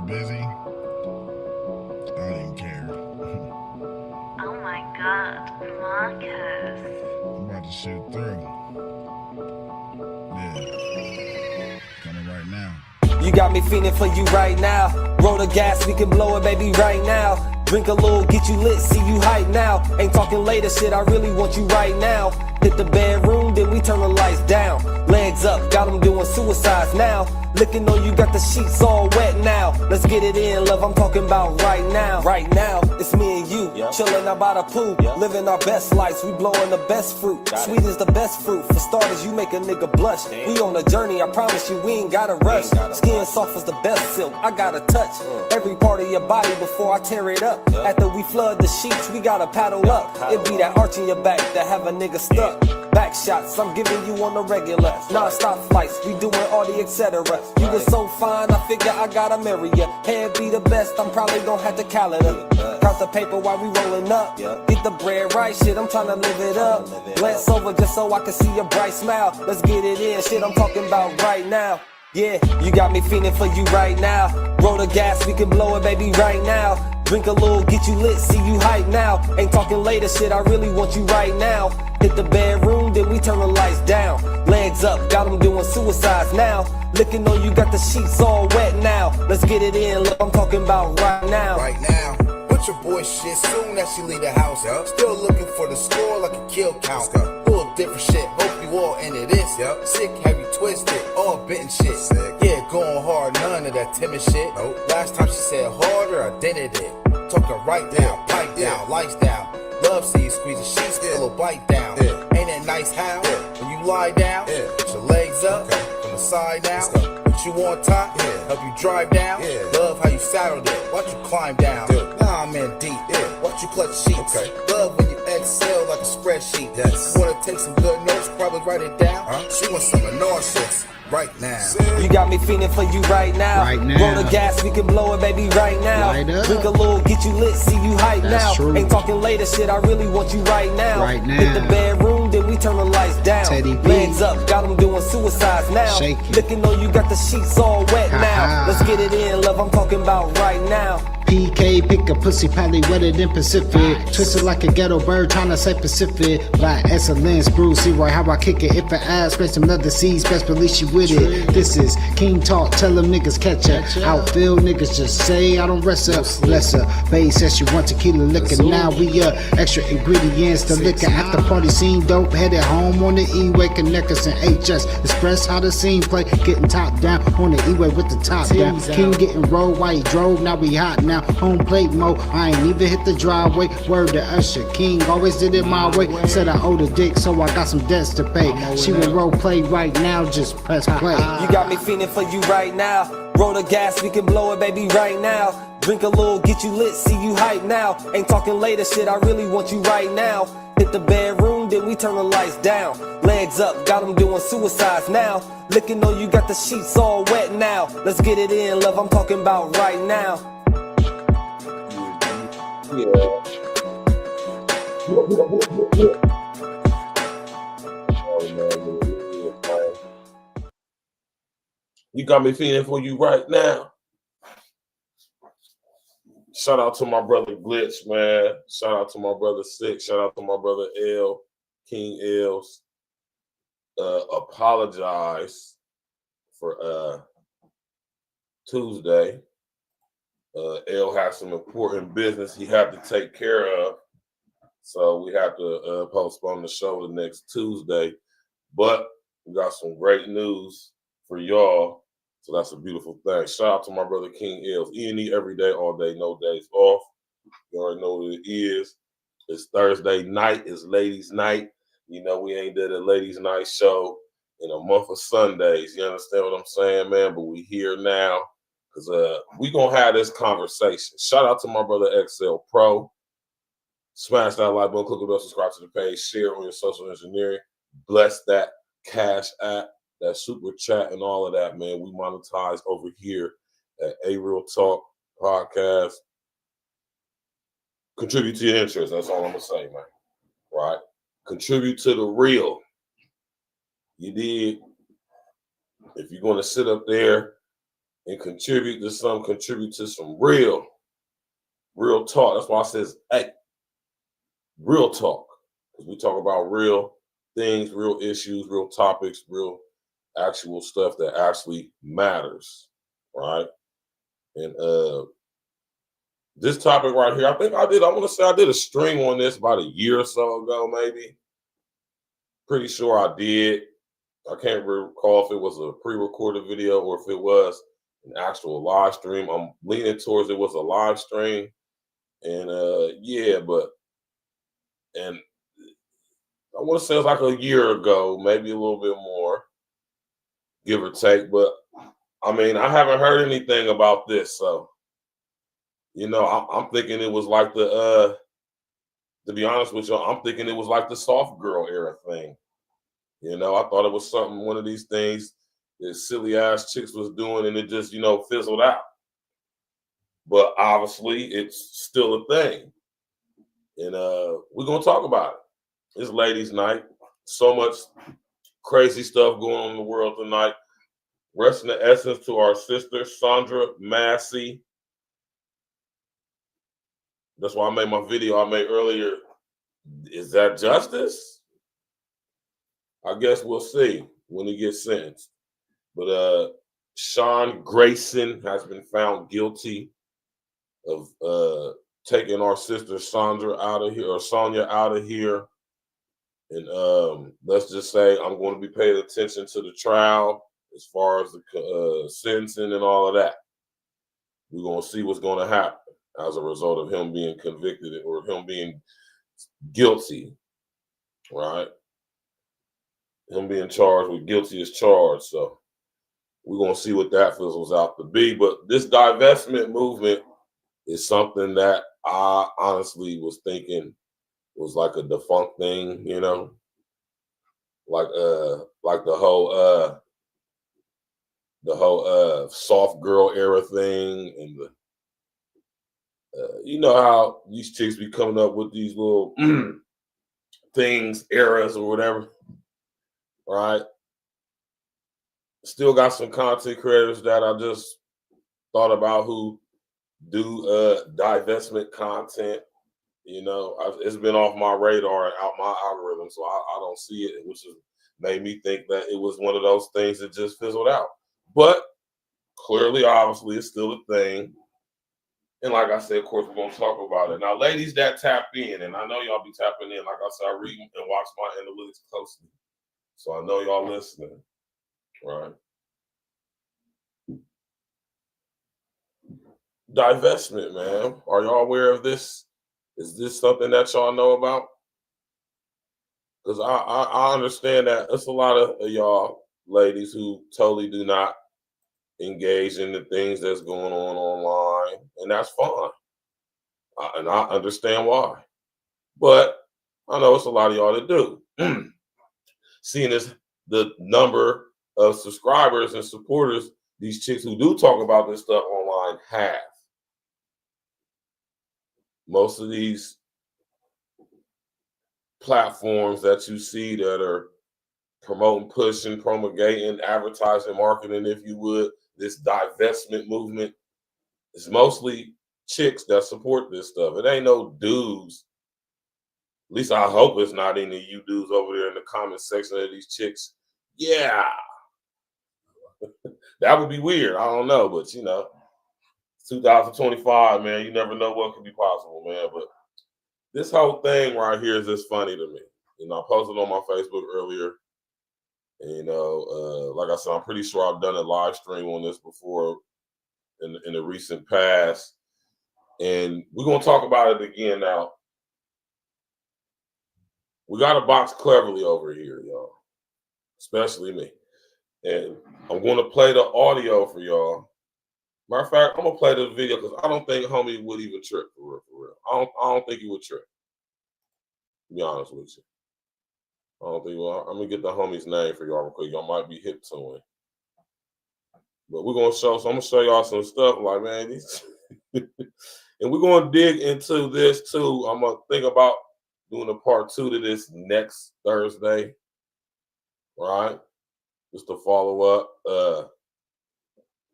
busy. I don't even care. Oh my God, Marcus. I'm about to shoot through. Yeah. Coming right now. You got me feeling for you right now. Roll the gas, we can blow it, baby, right now. Drink a little, get you lit, see you hype now. Ain't talking later, shit, I really want you right now. Hit the bedroom, then we turn the lights down. Legs up, got them doing suicides now. Looking on you, got the sheets all wet now. Let's get it in, love, I'm talking about right now. Right now, it's me and you, chilling out by the pool, living our best lives, we blowing the best fruit. Sweet is the best fruit, for starters, you make a nigga blush. We on a journey, I promise you, we ain't gotta rush. Skin soft as the best silk, I gotta touch every part of your body before I tear it up. After we flood the sheets, we gotta paddle up. It be that arch in your back that have a nigga stuck. Back shots, I'm giving you on the regular. Non-stop flights, we doing all the etc. You was so fine, I figure I gotta marry ya. Head be the best, I'm probably gonna have to calendar. Count the paper while we rolling up. Get the bread right, shit, I'm trying to live it up. Glance over just so I can see your bright smile. Let's get it in, shit, I'm talking about right now. Yeah, you got me feeling for you right now. Roll the gas, we can blow it, baby, right now. Drink a little, get you lit, see you hype now. Ain't talking later, shit, I really want you right now. Hit the bedroom, then we turn the lights down. Legs up, got them doing suicides now. Looking on you, got the sheets all wet now. Let's get it in, look, I'm talking about right now. Right now. Put your boy shit soon as she leave the house. Still looking for the score like a kill count. Full different shit, hope you all into this. Sick, have you twisted, all bitten shit. Yeah, going hard, none of that timid shit. Last time she said harder, I did it. Talking right down, pipe down, lights down. Love see you squeeze the sheets, a little bite down. Ain't that nice how? When you lie down, put your legs up, from the side down. Put you on top, help you drive down. Love how you saddled it, watch you climb down. Now I'm in deep, watch you clutch sheets. Love when you exhale like a spreadsheet. Wanna take some good notes, probably write it down. She wants some nauseous right now. You got me feeling for you right now. Roll the gas, we can blow it, baby, right now. Drink a little, get you lit, see you hype now. Ain't talking later, shit, I really want you right now. Hit the bedroom, then we turn the lights down. Legs up, got them doing suicides now. Looking on you, got the sheets all wet now. Let's get it in, love, I'm talking about right now. PK, pick a pussy, probably wetter than Pacific. Twisted like a ghetto bird, tryna say Pacific. Black excellence, Bruce, see right how I kick it. If an ass spread some other seeds, best believe she with it. This is King Talk, tell them niggas catch ya. Outfield niggas just say I don't rest up. Bless her, babe says she want tequila liquor. Now we extra ingredients to liquor. After party scene, dope, headed home on the E-way. Connect us in HS, express how the scene play. Getting top down on the E-way with the top down. King getting rolled while he drove, now we hot now. Home plate mode, I ain't even hit the driveway. Word to Usher, King always did it my way. Said I owed a dick, so I got some debts to pay. She will role play right now, just press play. You got me feeling for you right now. Roll the gas, we can blow it, baby, right now. Drink a little, get you lit, see you hype now. Ain't talking later, shit, I really want you right now. Hit the bedroom, then we turn the lights down. Legs up, got them doing suicides now. Looking on you, got the sheets all wet now. Let's get it in, love, I'm talking about right now. You got me feeling for you right now. Shout out to my brother Glitch, man. Shout out to my brother Six. Shout out to my brother L, King L's. Apologize for Tuesday. L has some important business he had to take care of, so we have to postpone the show the next Tuesday. But we got some great news for y'all, so that's a beautiful thing. Shout out to my brother King L's. E&E every day, all day, no days off. You already know what it is. It's Thursday night. It's ladies' night. You know we ain't did a ladies' night show in a month of Sundays. You understand what I'm saying, man? But we here now. Because we going to have this conversation. Shout out to my brother XL Pro. Smash that like button, click the bell, subscribe to the page, share on your social engineering. Bless that Cash App, that super chat, and all of that, man. We monetize over here at A Real Talk Podcast. Contribute to your interest. That's all I'm going to say, man. Right? Contribute to the real. You did. If you're going to sit up there and contribute to some real talk. That's why I says, hey, real talk. Because we talk about real things, real issues, real topics, real actual stuff that actually matters, right? And this topic right here, I want to say I did a stream on this about a year or so ago, maybe. Pretty sure I did. I can't recall if it was a pre-recorded video or if it was an actual live stream. I'm leaning towards it was a live stream. And and I want to say it was like a year ago, maybe a little bit more, give or take. But I mean, I haven't heard anything about this, so I'm thinking it was like to be honest with you, I'm thinking it was like the soft girl era thing. I thought it was one of these things that silly ass chicks was doing, and it just fizzled out. But obviously, it's still a thing, and we're gonna talk about it. It's ladies' night. So much crazy stuff going on in the world tonight. Rest in the essence to our sister Sandra Massey. That's why I made my video I made earlier. Is that justice? I guess we'll see when he gets sentenced. But Sean Grayson has been found guilty of taking our sister Sonya out of here. And let's just say I'm going to be paying attention to the trial as far as the sentencing and all of that. We're going to see what's going to happen as a result of him being convicted or him being guilty, right? Him being charged with guilty as charged. So we're going to see what that fizzles out to be. But this divestment movement is something that I honestly was thinking was like a defunct thing, like the whole soft girl era thing, and how these chicks be coming up with these little things, eras or whatever, right? Still got some content creators that I just thought about who do divestment content. It's been off my radar and out my algorithm, so I don't see it, which has made me think that it was one of those things that just fizzled out. But clearly, obviously, it's still a thing. And like I said, of course, we're going to talk about it. Now, ladies that tap in, and I know y'all be tapping in, like I said, I read and watch my analytics closely. So I know y'all listening, right? Divestment, man. Are y'all aware of this? Is this something that y'all know about? Because I understand that there's a lot of y'all ladies who totally do not engage in the things that's going on online, and that's fine. And I understand why. But I know it's a lot of y'all that do. Seeing as the number of subscribers and supporters these chicks who do talk about this stuff online have. Most of these platforms that you see that are promoting, pushing, promulgating, advertising, marketing, if you would, this divestment movement, is mostly chicks that support this stuff. It ain't no dudes. At least I hope it's not any of you dudes over there in the comment section of these chicks. Yeah. That would be weird. I don't know, but 2025, man, you never know what could be possible, man. But this whole thing right here is just funny to me. I posted on my Facebook earlier. And, like I said, I'm pretty sure I've done a live stream on this before in the recent past. And we're going to talk about it again now. We got to box cleverly over here, y'all, especially me. And I'm going to play the audio for y'all. Matter of fact, I'm going to play the video because I don't think homie would even trip, for real. I don't think he would trip, to be honest with you. I don't think I'm going to get the homie's name for y'all real quick. Y'all might be hip to him. But we're going to show, so I'm going to show y'all some stuff like, man, these. And we're going to dig into this too. I'm going to think about doing a part 2 to this next Thursday, right? Just to follow up.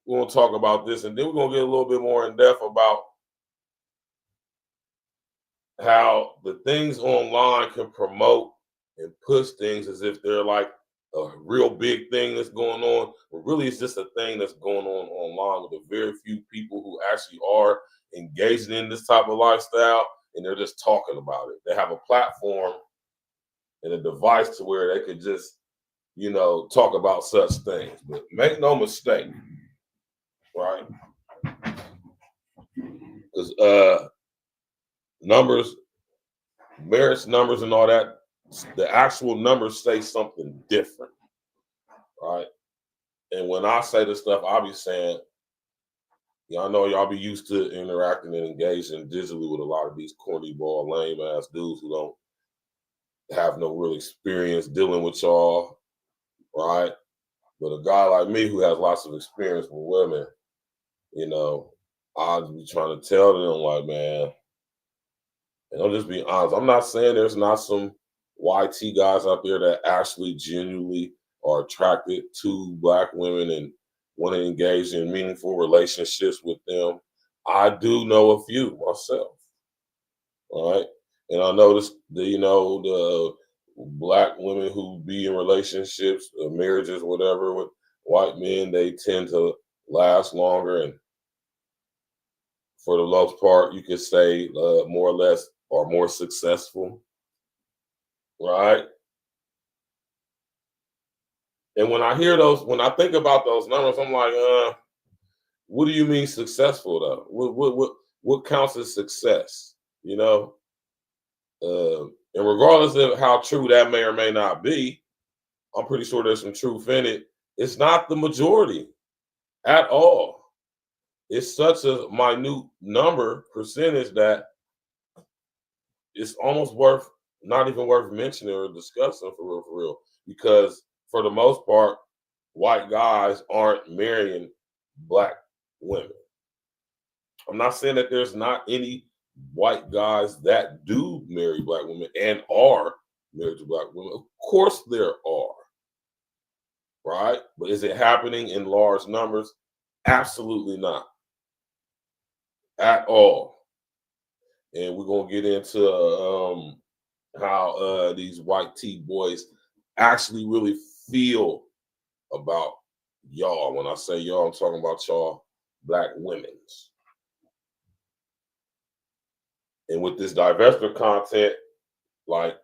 we're gonna talk about this, and then we're gonna get a little bit more in depth about how the things online can promote and push things as if they're like a real big thing that's going on, but really it's just a thing that's going on online with a very few people who actually are engaging in this type of lifestyle, and they're just talking about it. They have a platform and a device to where they could just, you know, talk about such things. But make no mistake, right? Because numbers, marriage numbers and all that, the actual numbers say something different, right? And when I say this stuff, I'll be saying, y'all know y'all be used to interacting and engaging digitally with a lot of these corny ball, lame ass dudes who don't have no real experience dealing with y'all, right? But a guy like me who has lots of experience with women, you know, I'll be trying to tell them, like, man, and I'll just be honest. I'm not saying there's not some YT guys out there that actually genuinely are attracted to Black women and want to engage in meaningful relationships with them. I do know a few myself, all right? And I noticed the Black women who be in relationships, marriages, whatever, with white men, they tend to last longer, and for the most part, you could say more or less are more successful, right? And when I hear those, when I think about those numbers, I'm like, what do you mean successful though? What counts as success? You know, and regardless of how true that may or may not be, I'm pretty sure there's some truth in it. It's not the majority at all. It's such a minute number percentage that it's almost not even worth mentioning or discussing for real. Because for the most part, white guys aren't marrying Black women. I'm not saying that there's not any white guys that do marry Black women and are married to Black women. Of course there are, right? But is it happening in large numbers? Absolutely not. At all. And we're going to get into how these white tea boys actually really feel about y'all. When I say y'all, I'm talking about y'all Black women's. And with this divestment content, like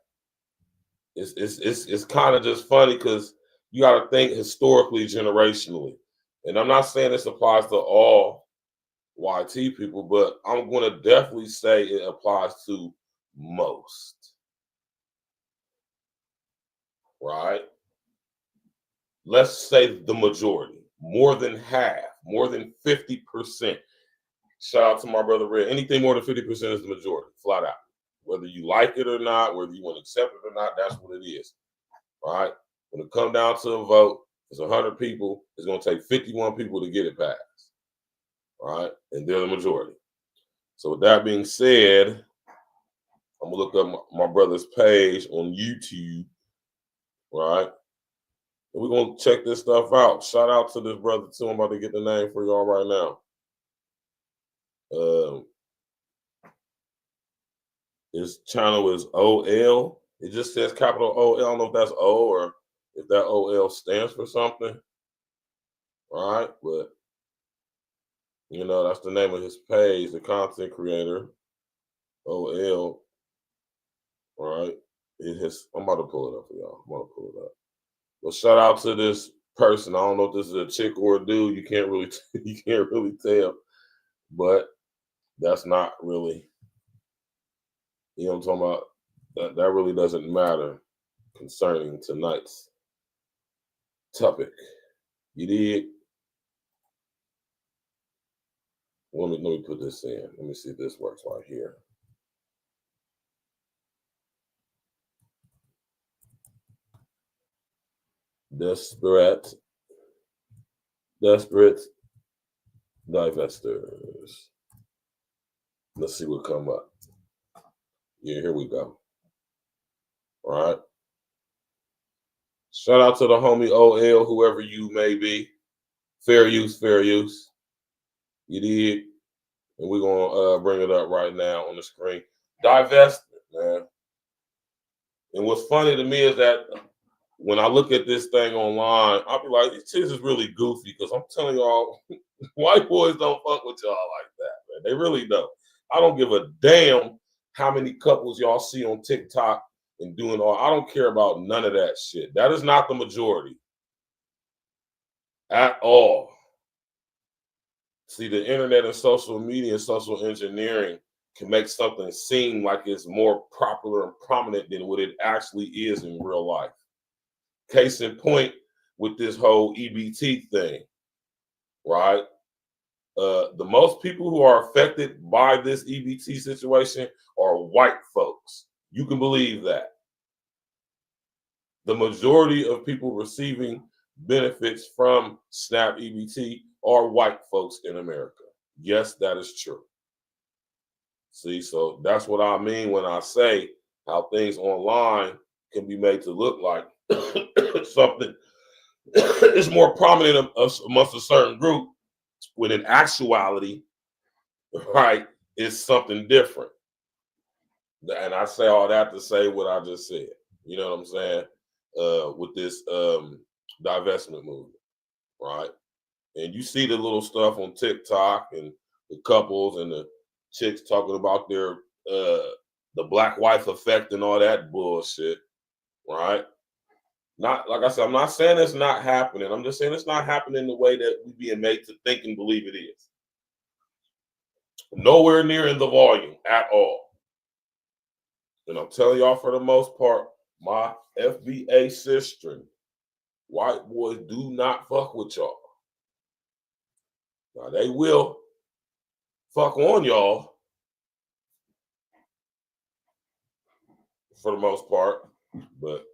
it's kind of just funny because you got to think historically, generationally. And I'm not saying this applies to all YT people, but I'm going to definitely say it applies to most. Right? Let's say the majority, more than half, more than 50%. Shout out to my brother Red. Anything more than 50% is the majority, flat out. Whether you like it or not, whether you want to accept it or not, that's what it is. All right? When it comes down to a vote, it's 100 people. It's going to take 51 people to get it passed. All right? And they're the majority. So with that being said, I'm going to look up my brother's page on YouTube. Right? And we're going to check this stuff out. Shout out to this brother, too. I'm about to get the name for y'all right now. His channel is OL. It just says capital OL. I don't know if that's O or if that OL stands for something. All right? But, you know, that's the name of his page, the content creator, OL. All right? I'm about to pull it up for y'all. I'm about to pull it up. Well, shout out to this person. I don't know if this is a chick or a dude. You can't really tell. But that's not really, you know what I'm talking about? That really doesn't matter concerning tonight's topic. You dig? Let me put this in. Let me see if this works right here. Desperate divestors. Let's see what come up. Yeah, here we go. All right. Shout out to the homie OL, whoever you may be. Fair use, fair use. You did. And we're going to bring it up right now on the screen. Die-Vestment, man. And what's funny to me is that when I look at this thing online, I'll be like, this shit is really goofy because I'm telling y'all, white boys don't fuck with y'all like that, man. They really don't. I don't give a damn how many couples y'all see on TikTok and doing all. I don't care about none of that shit. That is not the majority at all. See, the internet and social media and social engineering can make something seem like it's more popular and prominent than what it actually is in real life. Case in point with this whole EBT thing, right? The most people who are affected by this EBT situation are white folks. You can believe that. The majority of people receiving benefits from SNAP EBT are white folks in America. Yes, that is true. See, so that's what I mean when I say how things online can be made to look like something is more prominent amongst a certain group, when in actuality, right, it's something different. And I say all that to say what I just said. You know what I'm saying? With this divestment movement, right? And you see the little stuff on TikTok and the couples and the chicks talking about their the black wife effect and all that bullshit, right? Not like I said, I'm not saying it's not happening. I'm just saying it's not happening the way that we're being made to think and believe it is. Nowhere near in the volume at all. And I'm telling y'all, for the most part, my FBA sister, white boys do not fuck with y'all. Now they will fuck on y'all for the most part, but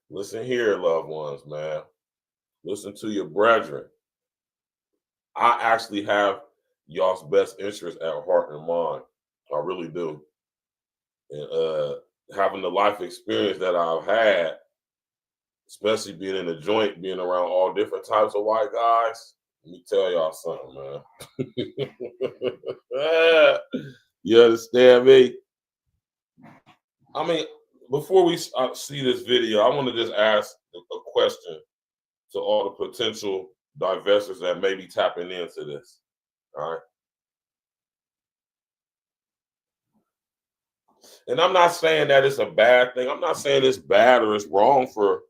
listen here, loved ones, man. Listen to your brethren. I actually have y'all's best interest at heart and mind. I really do. And having the life experience that I've had, especially being in the joint, being around all different types of white guys, let me tell y'all something, man. You understand me? I mean, before we see this video, I want to just ask a question to all the potential divestors that may be tapping into this. All right. And I'm not saying that it's a bad thing. I'm not saying it's bad or it's wrong for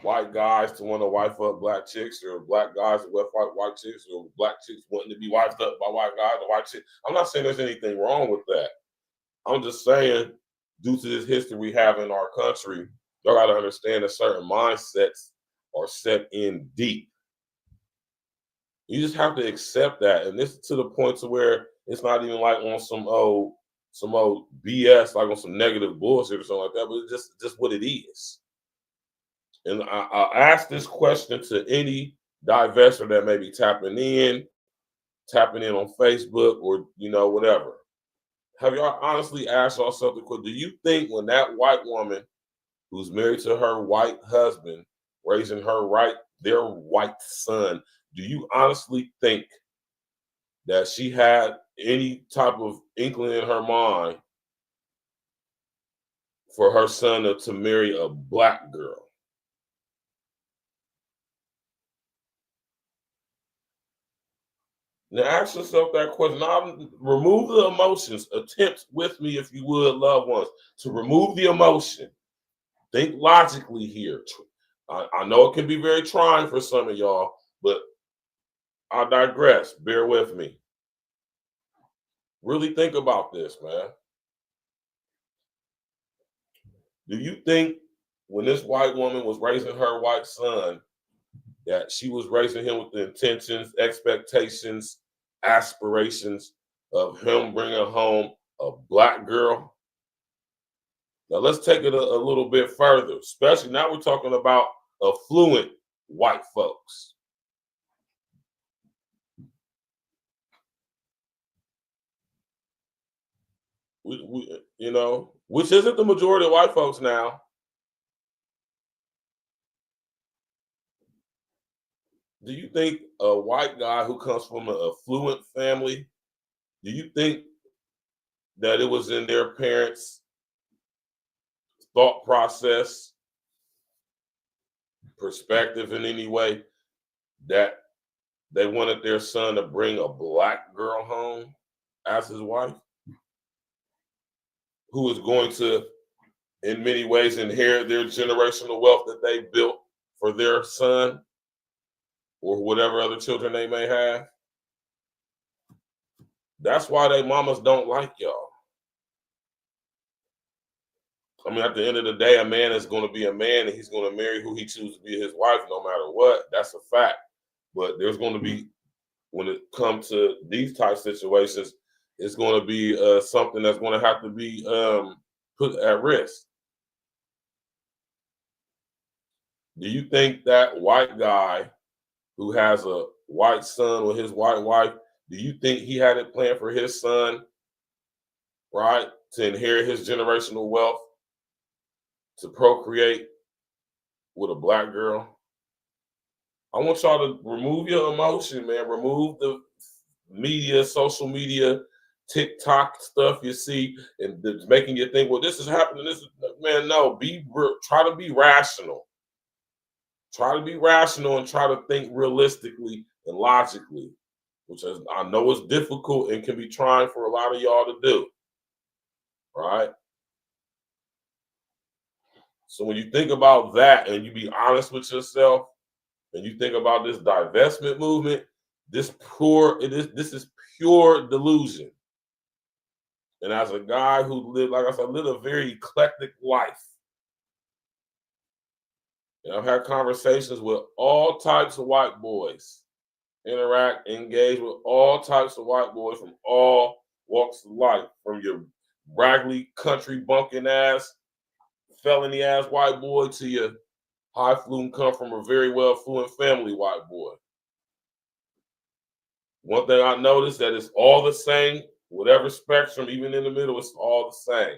white guys to want to wife up black chicks, or black guys to wife up white chicks, or black chicks wanting to be wifed up by white guys or white chicks. I'm not saying there's anything wrong with that. I'm just saying, due to this history we have in our country, y'all got to understand that certain mindsets are set in deep. You just have to accept that. And this is to the point to where it's not even like on some old BS, like on some negative bullshit or something like that, but it's just what it is. And I'll ask this question to any divestor that may be tapping in on Facebook or, whatever. Have y'all honestly asked yourself the question, do you think when that white woman who's married to her white husband, raising their white son, do you honestly think that she had any type of inkling in her mind for her son to marry a black girl? Now ask yourself that question. Now remove the emotions. Attempt with me, if you would, loved ones, to remove the emotion. Think logically here. I know it can be very trying for some of y'all, but I digress. Bear with me. Really think about this, man. Do you think when this white woman was raising her white son, that she was raising him with the intentions, expectations, aspirations of him bringing home a black girl? Now let's take it a little bit further, especially now we're talking about affluent white folks. Which isn't the majority of white folks now. Do you think a white guy who comes from an affluent family, do you think that it was in their parents' thought process, perspective in any way, that they wanted their son to bring a black girl home as his wife, who is going to, in many ways, inherit their generational wealth that they built for their son or whatever other children they may have? That's why they mamas don't like y'all. I mean, at the end of the day, a man is going to be a man and he's going to marry who he chooses to be his wife no matter what. That's a fact. But there's going to be, when it comes to these type situations, it's going to be something that's going to have to be put at risk. Do you think that white guy who has a white son with his white wife, do you think he had it planned for his son, right, to inherit his generational wealth, to procreate with a black girl? I want y'all to remove your emotion, man. Remove the media, social media, TikTok stuff you see, and that's making you think, well, this is happening. This is, man, no. Try to be rational. Try to be rational and try to think realistically and logically, which is, I know is difficult and can be trying for a lot of y'all to do. Right? So when you think about that and you be honest with yourself and you think about this divestment movement, this is pure delusion. And as a guy who lived, like I said, lived a very eclectic life. And I've had conversations with all types of white boys, engage with all types of white boys from all walks of life, from your raggedy country bunking ass, felony ass white boy to your high fluent, come from a very well fluent family white boy. One thing I noticed that it's all the same, whatever spectrum, even in the middle, it's all the same.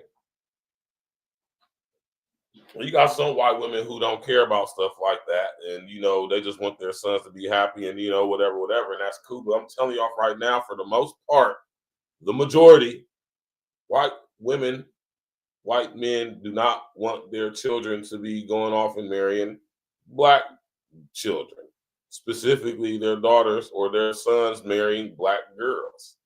You got some white women who don't care about stuff like that, and they just want their sons to be happy, and whatever, and that's cool. But I'm telling y'all right now, for the most part, the majority, white women, white men do not want their children to be going off and marrying black children, specifically their daughters or their sons marrying black girls.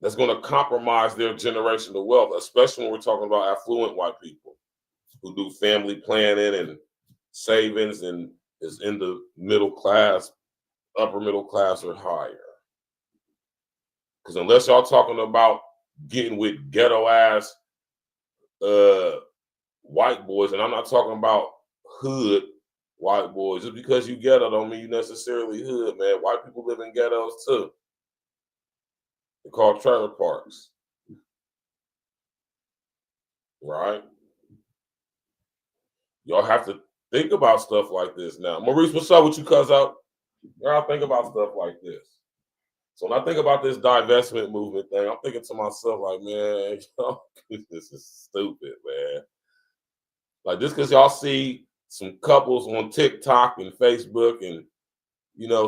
That's going to compromise their generational wealth, especially when we're talking about affluent white people who do family planning and savings and is in the middle class, upper middle class or higher. Because unless y'all talking about getting with ghetto ass white boys, and I'm not talking about hood white boys, just because you ghetto don't mean you necessarily hood, man. White people live in ghettos too. They're called trailer parks. Right? Y'all have to think about stuff like this now. Maurice, what's up with you, cuz out? Y'all think about stuff like this. So when I think about this divestment movement thing, I'm thinking to myself, like, man, this is stupid, man. Like, just because y'all see some couples on TikTok and Facebook and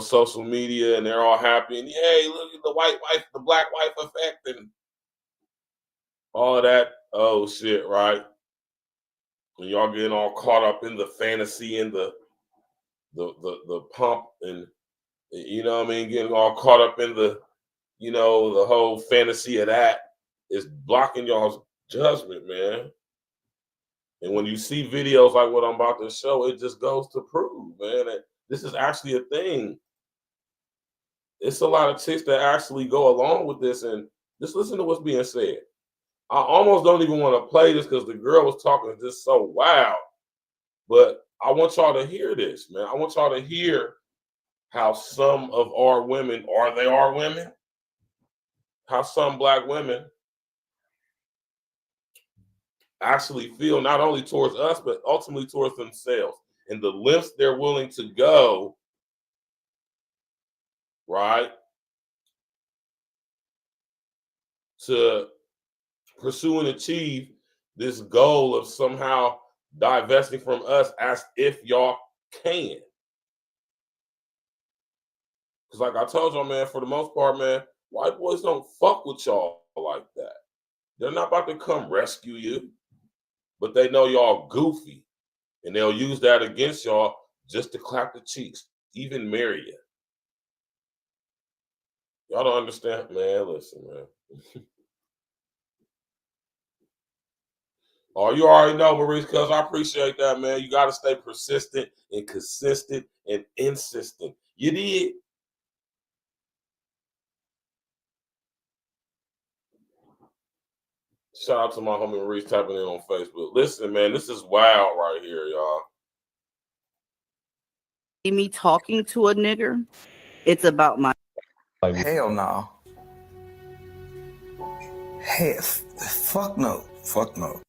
social media, and they're all happy, and yay, look at the white wife, the black wife effect, and all of that. Oh shit, right? And y'all getting all caught up in the fantasy and the pump, and getting all caught up in the the whole fantasy of that is blocking y'all's judgment, man. And when you see videos like what I'm about to show, it just goes to prove, man, that this is actually a thing. It's a lot of chicks that actually go along with this, and just listen to what's being said. I almost don't even want to play this because the girl was talking just so wild. But I want y'all to hear this, man. I want y'all to hear how some of our women, how some black women actually feel, not only towards us, but ultimately towards themselves, and the lengths they're willing to go, right, to pursue and achieve this goal of somehow divesting from us, as if y'all can. Because like I told y'all, man, for the most part, man, white boys don't fuck with y'all like that. They're not about to come rescue you, but they know y'all goofy, and they'll use that against y'all just to clap the cheeks, even marry you. Y'all don't understand, man. Listen, man. Oh, you already know, Maurice, because I appreciate that, man. You got to stay persistent and consistent and insistent. You did. Shout out to my homie Maurice tapping in on Facebook. Listen, man, this is wild right here, y'all. Me talking to a nigger, it's about my. Hell no. Hey, fuck no. Fuck no.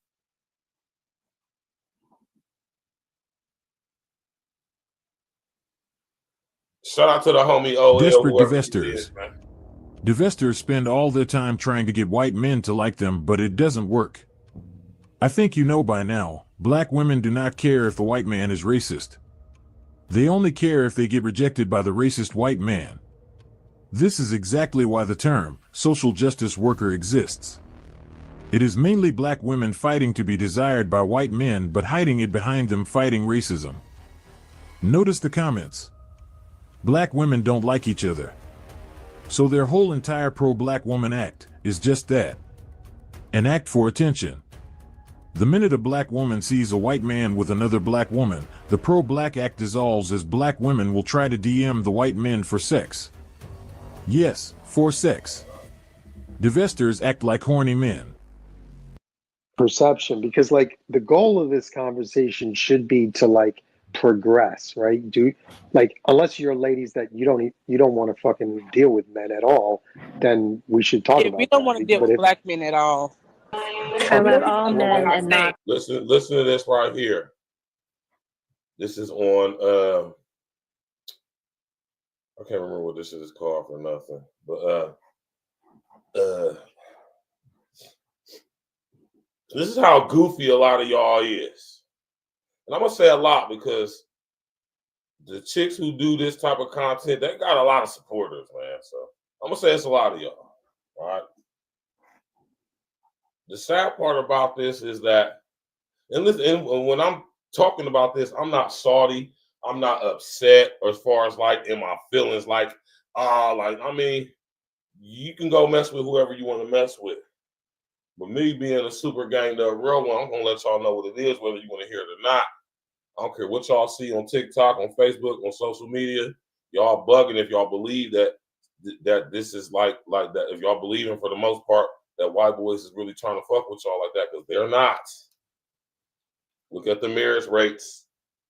Shout out to the homie OL. Desperate divestors. Divestors spend all their time trying to get white men to like them, but it doesn't work. I think you know by now, black women do not care if the white man is racist. They only care if they get rejected by the racist white man. This is exactly why the term social justice worker exists. It is mainly black women fighting to be desired by white men but hiding it behind them fighting racism. Notice the comments. Black women don't like each other. So their whole entire pro-black woman act is just that. An act for attention. The minute a black woman sees a white man with another black woman, the pro-black act dissolves as black women will try to DM the white men for sex. Yes, for sex. Divestors act like horny men. Perception, because like the goal of this conversation should be to like progress, right? Unless you're ladies that you don't want to fucking deal with men at all, then we should talk about we don't want to deal with black men at all. I love all men and not. Listen to this right here. This is on I can't remember what this is called for nothing. But this is how goofy a lot of y'all is. And I'm gonna say a lot because the chicks who do this type of content, they got a lot of supporters, man. So I'm gonna say it's a lot of y'all. All right. The sad part about this is that, and when I'm talking about this, I'm not salty, I'm not upset, or as far as like in my feelings, you can go mess with whoever you want to mess with. But me being a super ganged up real one, I'm gonna let y'all know what it is, whether you want to hear it or not. I don't care what y'all see on TikTok, on Facebook, on social media. Y'all bugging if y'all believe that this is like that. If y'all believing for the most part that white boys is really trying to fuck with y'all like that, because they're not. Look at the marriage rates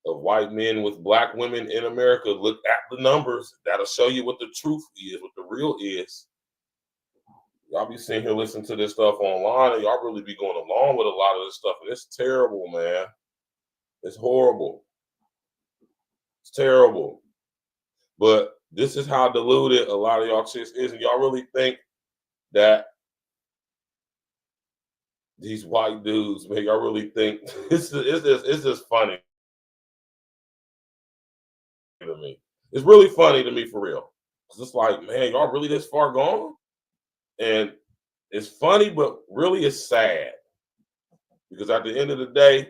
of white men with black women in America. Look at the numbers. That'll show you what the truth is, what the real is. Y'all be sitting here listening to this stuff online, and y'all really be going along with a lot of this stuff, and it's terrible, man. It's horrible. It's terrible. But this is how diluted a lot of y'all chicks is, and y'all really think that these white dudes, man, y'all really think it's just funny to me. It's really funny to me for real. Cause it's like, man, y'all really this far gone? And it's funny, but really it's sad. Because at the end of the day,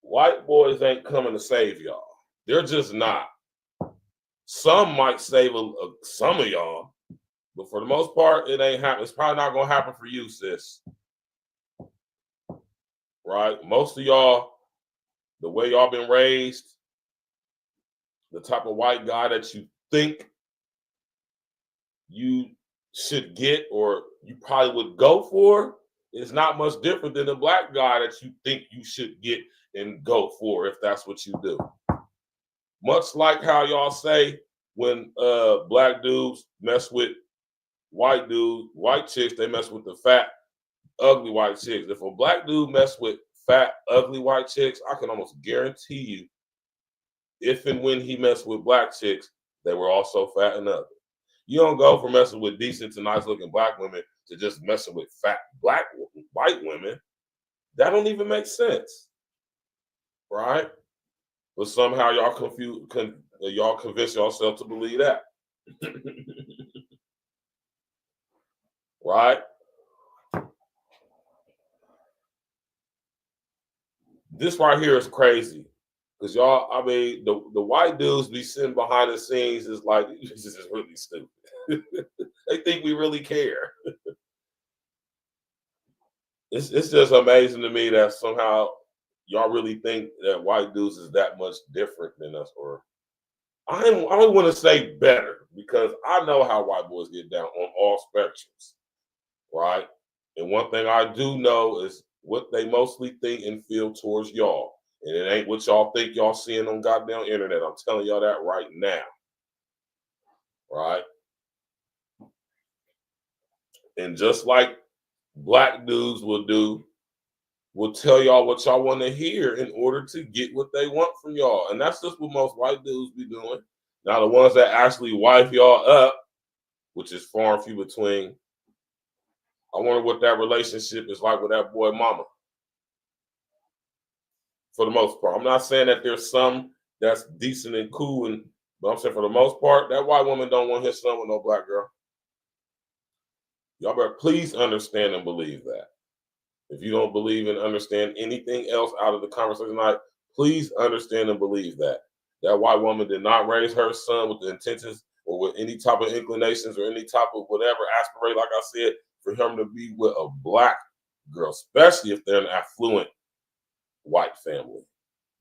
white boys ain't coming to save y'all. They're just not. Some might save some of y'all, but for the most part, it ain't happening. It's probably not gonna happen for you, sis. Right? Most of y'all, the way y'all been raised, the type of white guy that you think you should get or you probably would go for is not much different than the black guy that you think you should get and go for if that's what you do. Much like how y'all say when black dudes mess with white chicks, they mess with the fat, ugly white chicks. If a black dude mess with fat, ugly white chicks, I can almost guarantee you, if and when he messed with black chicks, they were also fat and ugly. You don't go from messing with decent to nice looking black women to just messing with fat white women. That don't even make sense, right? But somehow y'all convince yourself to believe that. Right? This right here is crazy. Because y'all, I mean, the white dudes be sitting behind the scenes is like, this is really stupid. They think we really care. It's just amazing to me that somehow y'all really think that white dudes is that much different than us. Or I don't want to say better, because I know how white boys get down on all spectrums, right? And one thing I do know is what they mostly think and feel towards y'all. And it ain't what y'all think y'all seeing on goddamn internet. I'm telling y'all that right now. Right? And just like black dudes will tell y'all what y'all want to hear in order to get what they want from y'all. And that's just what most white dudes be doing. Now, the ones that actually wife y'all up, which is far and few between, I wonder what that relationship is like with that boy mama. For the most part. I'm not saying that there's some that's decent and cool, but I'm saying for the most part, that white woman don't want his son with no black girl. Y'all better please understand and believe that. If you don't believe and understand anything else out of the conversation tonight, please understand and believe that. That white woman did not raise her son with the intentions or with any type of inclinations or any type of whatever aspirate, like I said, for him to be with a black girl, especially if they're an affluent white family.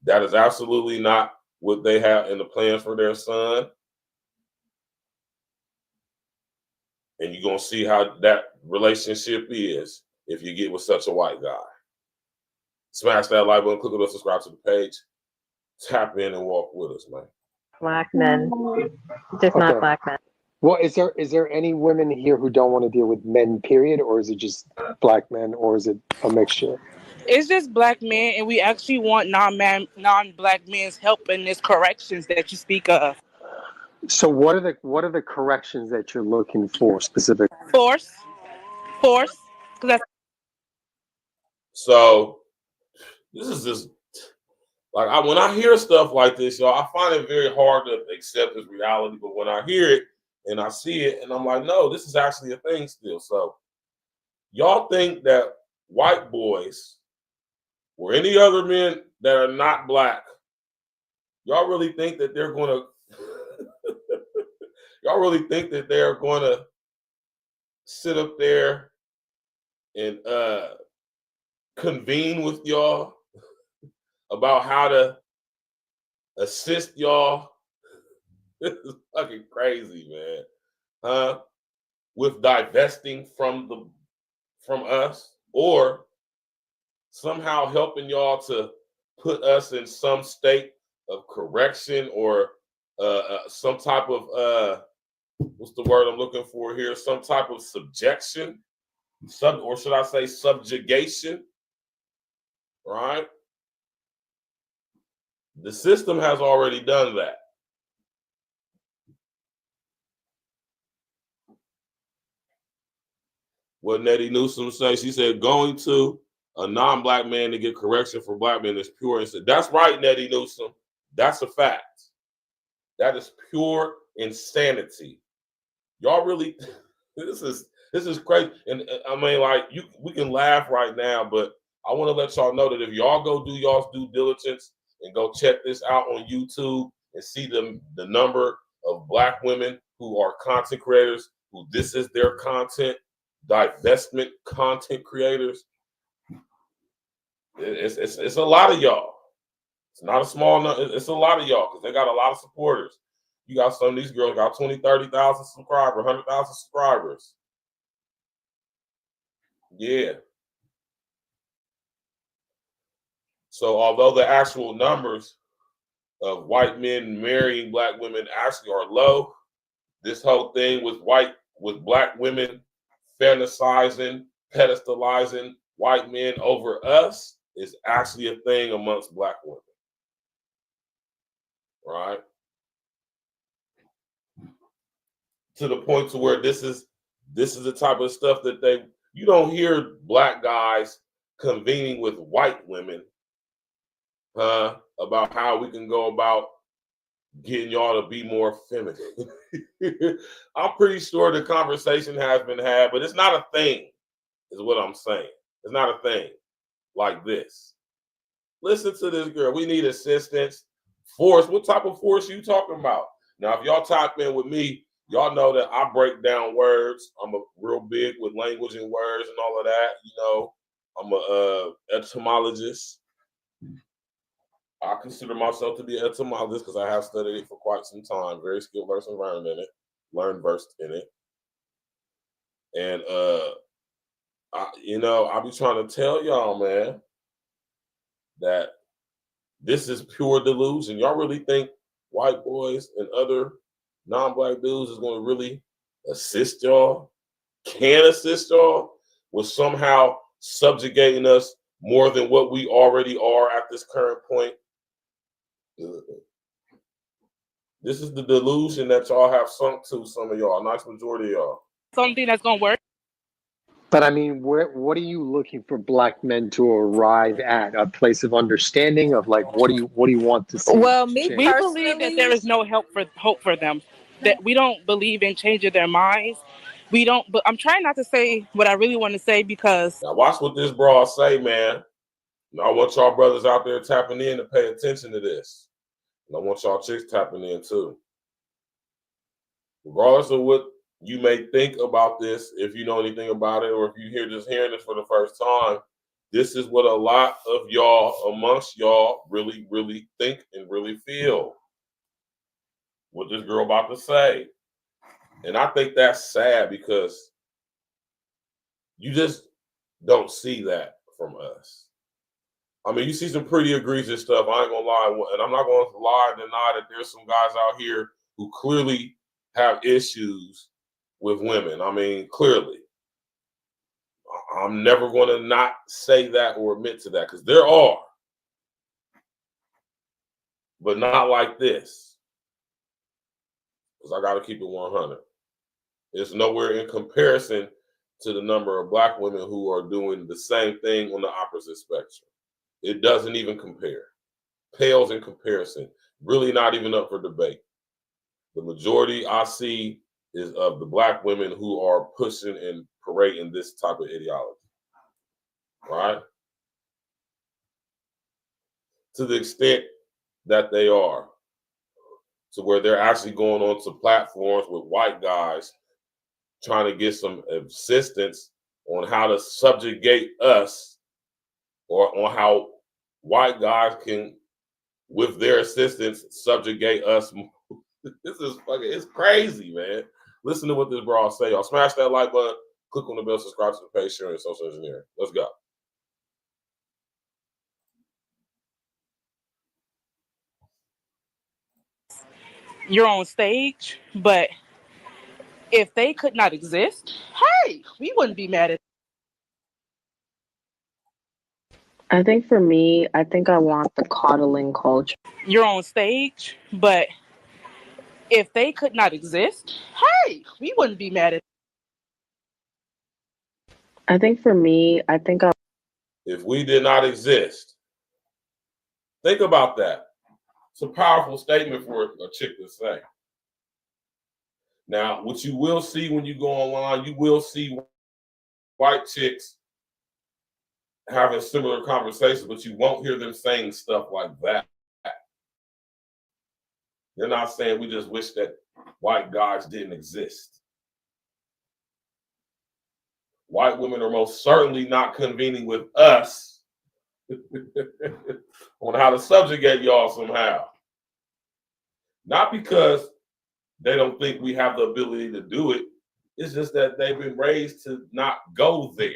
That is absolutely not what they have in the plans for their son. And you're going to see how that relationship is if you get with such a white guy. Smash that like button, click on the subscribe to the page, tap in and walk with us, man. Black men, just not black men. Well, is there any women here who don't want to deal with men, period, or is it just black men, or is it a mixture? It's just black men, and we actually want non-black men's help in this corrections that you speak of. So what are the corrections that you're looking for specifically? Force. So this is just like when I hear stuff like this, y'all, I find it very hard to accept as reality. But when I hear it and I see it, and I'm like, no, this is actually a thing still. So y'all think that white boys or any other men that are not black, y'all really think that they're going to y'all really think that they're going to sit up there and convene with y'all about how to assist y'all? This is fucking crazy, man. With divesting from us, or somehow helping y'all to put us in some state of correction, or some type of what's the word I'm looking for here? Some type of subjection, or should I say subjugation? Right? The system has already done that. What Nettie Newsom say? She said, going to a non-black man to get correction for black men is pure insanity. That's right, Nettie Newsom. That's a fact. That is pure insanity. Y'all really, this is crazy. And I mean, like, we can laugh right now, but I want to let y'all know that if y'all go do y'all's due diligence and go check this out on YouTube and see the number of black women who are content creators, who this is their content, Die-Vestment content creators, it's a lot of y'all. It's not a small number. It's a lot of y'all because they got a lot of supporters. You got some of these girls got 20, 30,000 subscribers, 100,000 subscribers. Yeah. So although the actual numbers of white men marrying black women actually are low, this whole thing with black women fantasizing, pedestalizing white men over us is actually a thing amongst black women. Right? To the point to where this is the type of stuff that you don't hear black guys convening with white women about how we can go about getting y'all to be more feminine. I'm pretty sure the conversation has been had, but it's not a thing, is what I'm saying. It's not a thing like this. Listen to this girl. We need assistance. Force. What type of force you talking about? Now, if y'all type in with me, y'all know that I break down words. I'm a real big with language and words and all of that. You know, I'm a etymologist. I consider myself to be an etymologist because I have studied it for quite some time. Very skilled, versed, and versed in it. And I be trying to tell y'all, man, that this is pure delusion. Y'all really think white boys and other non-black dudes is going to really assist y'all? Can assist y'all with somehow subjugating us more than what we already are at this current point? This is the delusion that y'all have sunk to, some of y'all, nice majority of y'all. Something that's gonna work. But I mean, what are you looking for black men to arrive at? A place of understanding of like, what do you want to see? Well, me change? We believe that there is no hope for them. That we don't believe in changing their minds. We don't. But I'm trying not to say what I really want to say because. Now watch what this broad say, man. I want y'all brothers out there tapping in to pay attention to this. And I want y'all chicks tapping in too. Regardless of what you may think about this, if you know anything about it, or if you're hearing this for the first time, this is what a lot of y'all amongst y'all really, really think and really feel. What this girl about to say. And I think that's sad because you just don't see that from us. I mean, you see some pretty egregious stuff. I ain't gonna lie, and I'm not gonna lie and deny that there's some guys out here who clearly have issues with women. I mean, clearly. I'm never gonna not say that or admit to that because there are, but not like this. Because I gotta keep it 100. It's nowhere in comparison to the number of black women who are doing the same thing on the opposite spectrum. It doesn't even compare. Pales in comparison. Really not even up for debate. The majority I see is of the black women who are pushing and parading this type of ideology. Right? To the extent that they are. To where they're actually going on to platforms with white guys trying to get some assistance on how to subjugate us, or on how white guys can, with their assistance, subjugate us. This is fucking, it's crazy, man. Listen to what this broad say. Y'all smash that like button, click on the bell, subscribe to the page, sharing social engineering. Let's go. You're on stage, but if they could not exist, hey, we wouldn't be mad at. I think for me, I think I want the coddling culture. You're on stage, but if they could not exist, hey, we wouldn't be mad at. I think for me, I think I. If we did not exist, think about that. It's a powerful statement for a chick to say. Now, what you will see when you go online, you will see white chicks having similar conversations, but you won't hear them saying stuff like that. They're not saying we just wish that white guys didn't exist. White women are most certainly not convening with us on how to subjugate y'all somehow. Not because they don't think we have the ability to do it. It's just that they've been raised to not go there.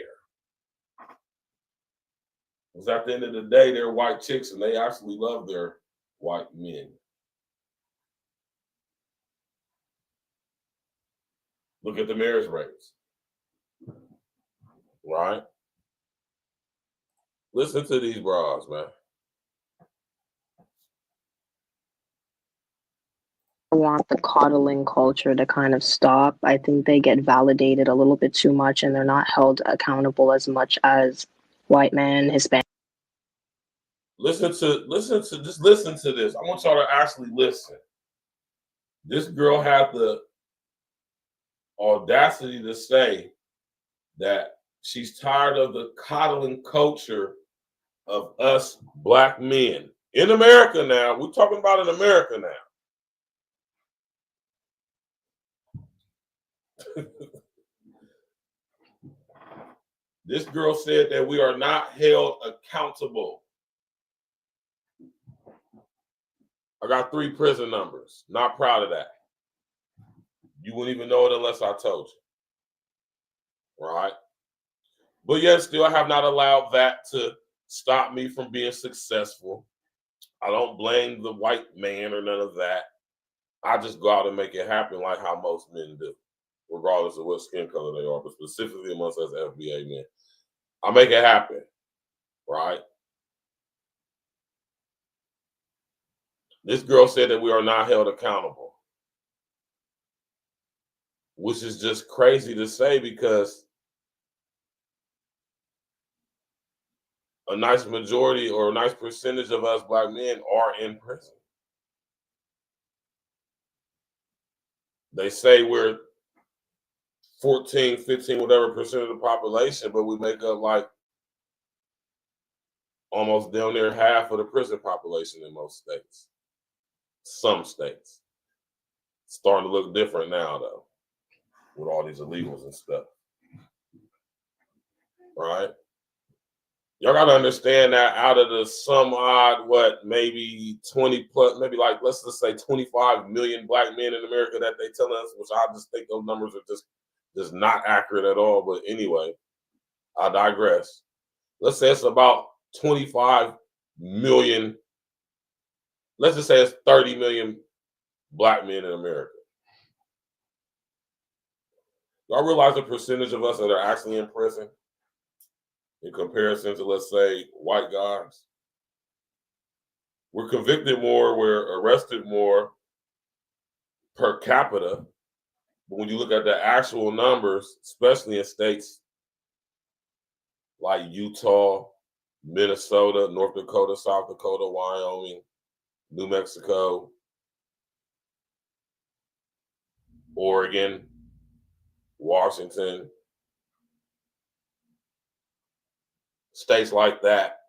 Because at the end of the day, they're white chicks and they actually love their white men. Look at the marriage rates. Right? Listen to these bras, man. I want the coddling culture to kind of stop. I think they get validated a little bit too much and they're not held accountable as much as white men, Hispanic. Listen to this. I want y'all to actually listen. This girl had the audacity to say that she's tired of the coddling culture of us black men in America now. We're talking about in America now. This girl said that we are not held accountable. I got 3 prison numbers. Not proud of that. You wouldn't even know it unless I told you. Right? But yet still I have not allowed that to stop me from being successful. I don't blame the white man or none of that. I just go out and make it happen like how most men do, regardless of what skin color they are, but specifically amongst us FBA men. I make it happen, right? This girl said that we are not held accountable, which is just crazy to say because a nice majority or a nice percentage of us black men are in prison. They say we're 14, 15, whatever percent of the population, but we make up like almost down near half of the prison population in most states. Some states. It's starting to look different now, though, with all these illegals and stuff. Right? Y'all got to understand that out of the some odd, maybe 20 plus, maybe like, let's just say 25 million black men in America that they tell us, which I just think those numbers are just not accurate at all. But anyway, I digress. Let's say it's about 25 million. Let's just say it's 30 million black men in America. Y'all realize the percentage of us that are actually in prison in comparison to, let's say, white guys? We're convicted more, we're arrested more per capita. But when you look at the actual numbers, especially in states like Utah, Minnesota, North Dakota, South Dakota, Wyoming, New Mexico, Oregon, Washington, states like that,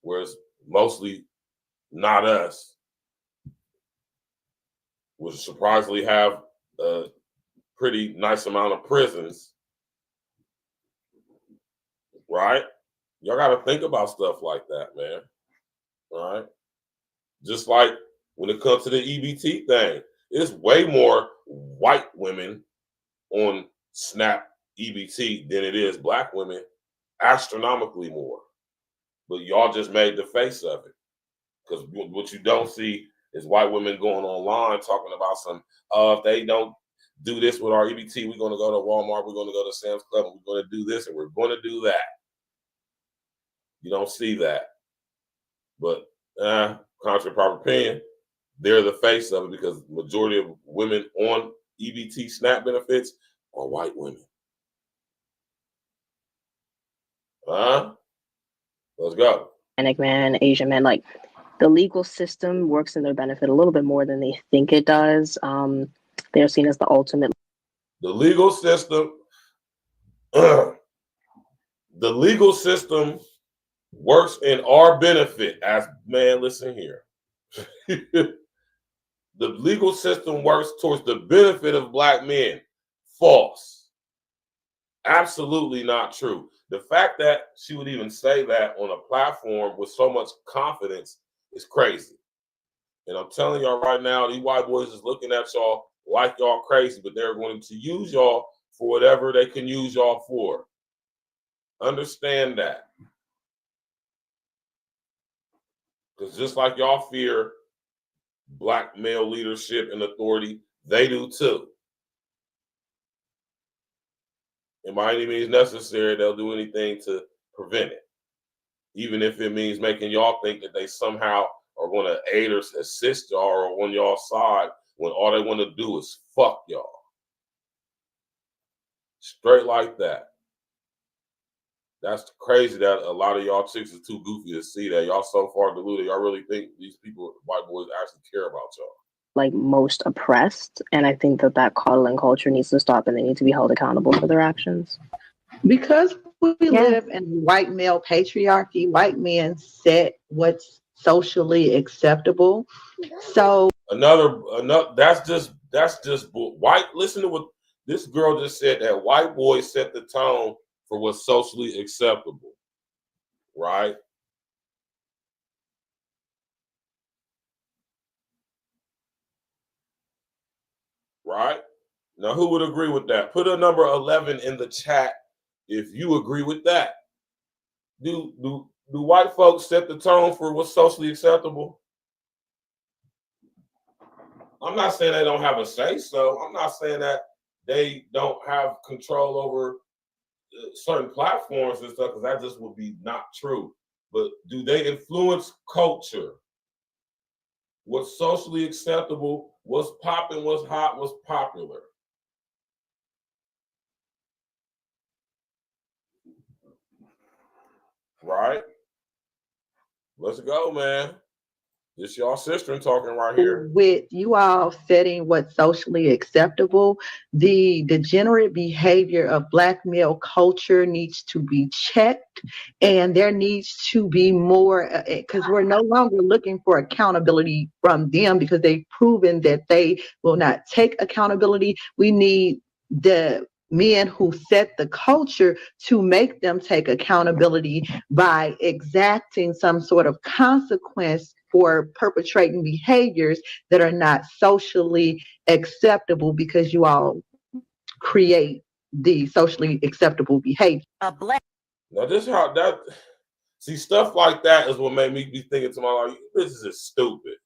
where it's mostly not us, which surprisingly have a pretty nice amount of prisons, right? Y'all got to think about stuff like that, man. All right? Just like when it comes to the EBT thing, it's way more white women on SNAP EBT than it is black women, astronomically more. But y'all just made the face of it. Because what you don't see is white women going online talking about some, if they don't do this with our EBT, we're going to go to Walmart, we're going to go to Sam's Club, and we're going to do this, and we're going to do that. You don't see that. But contrary to proper opinion, they're the face of it because the majority of women on EBT SNAP benefits are white women. Let's go. Hispanic man, Asian man, like the legal system works in their benefit a little bit more than they think it does. They're seen as the ultimate. The legal system, works in our benefit. As man, listen here. The legal system works towards the benefit of black men. False. Absolutely not true. The fact that she would even say that on a platform with so much confidence is crazy. And I'm telling y'all right now, these white boys is looking at y'all like y'all crazy, but they're going to use y'all for whatever they can use y'all for. Understand that. Because just like y'all fear black male leadership and authority, they do too. And by any means necessary, they'll do anything to prevent it. Even if it means making y'all think that they somehow are going to aid or assist y'all or on y'all's side when all they want to do is fuck y'all. Straight like that. That's crazy that a lot of y'all chicks are too goofy to see that. Y'all so far deluded. Y'all really think these people, white boys, actually care about y'all. like most oppressed, and I think that that coddling culture needs to stop, and they need to be held accountable for their actions. Because we live in white male patriarchy, white men set what's socially acceptable. So Another that's just white. Listen to what this girl just said, that white boys set the tone for what's socially acceptable, right? Right? Now, who would agree with that? Put a number 11 in the chat if you agree with that. Do white folks set the tone for what's socially acceptable? I'm not saying they don't have a say so. I'm not saying that they don't have control over certain platforms and stuff, because that just would be not true. But do they influence culture? What's socially acceptable? What's popping? What's hot? What's popular? Right? Let's go, man. This y'all sister talking right here. with you all setting what's socially acceptable, the degenerate behavior of Black male culture needs to be checked, and there needs to be more, because we're no longer looking for accountability from them because they've proven that they will not take accountability. We need the men who set the culture to make them take accountability by exacting some sort of consequence for perpetrating behaviors that are not socially acceptable, because you all create the socially acceptable behavior. Now this how that see stuff like that is what made me be thinking to my life, this is stupid.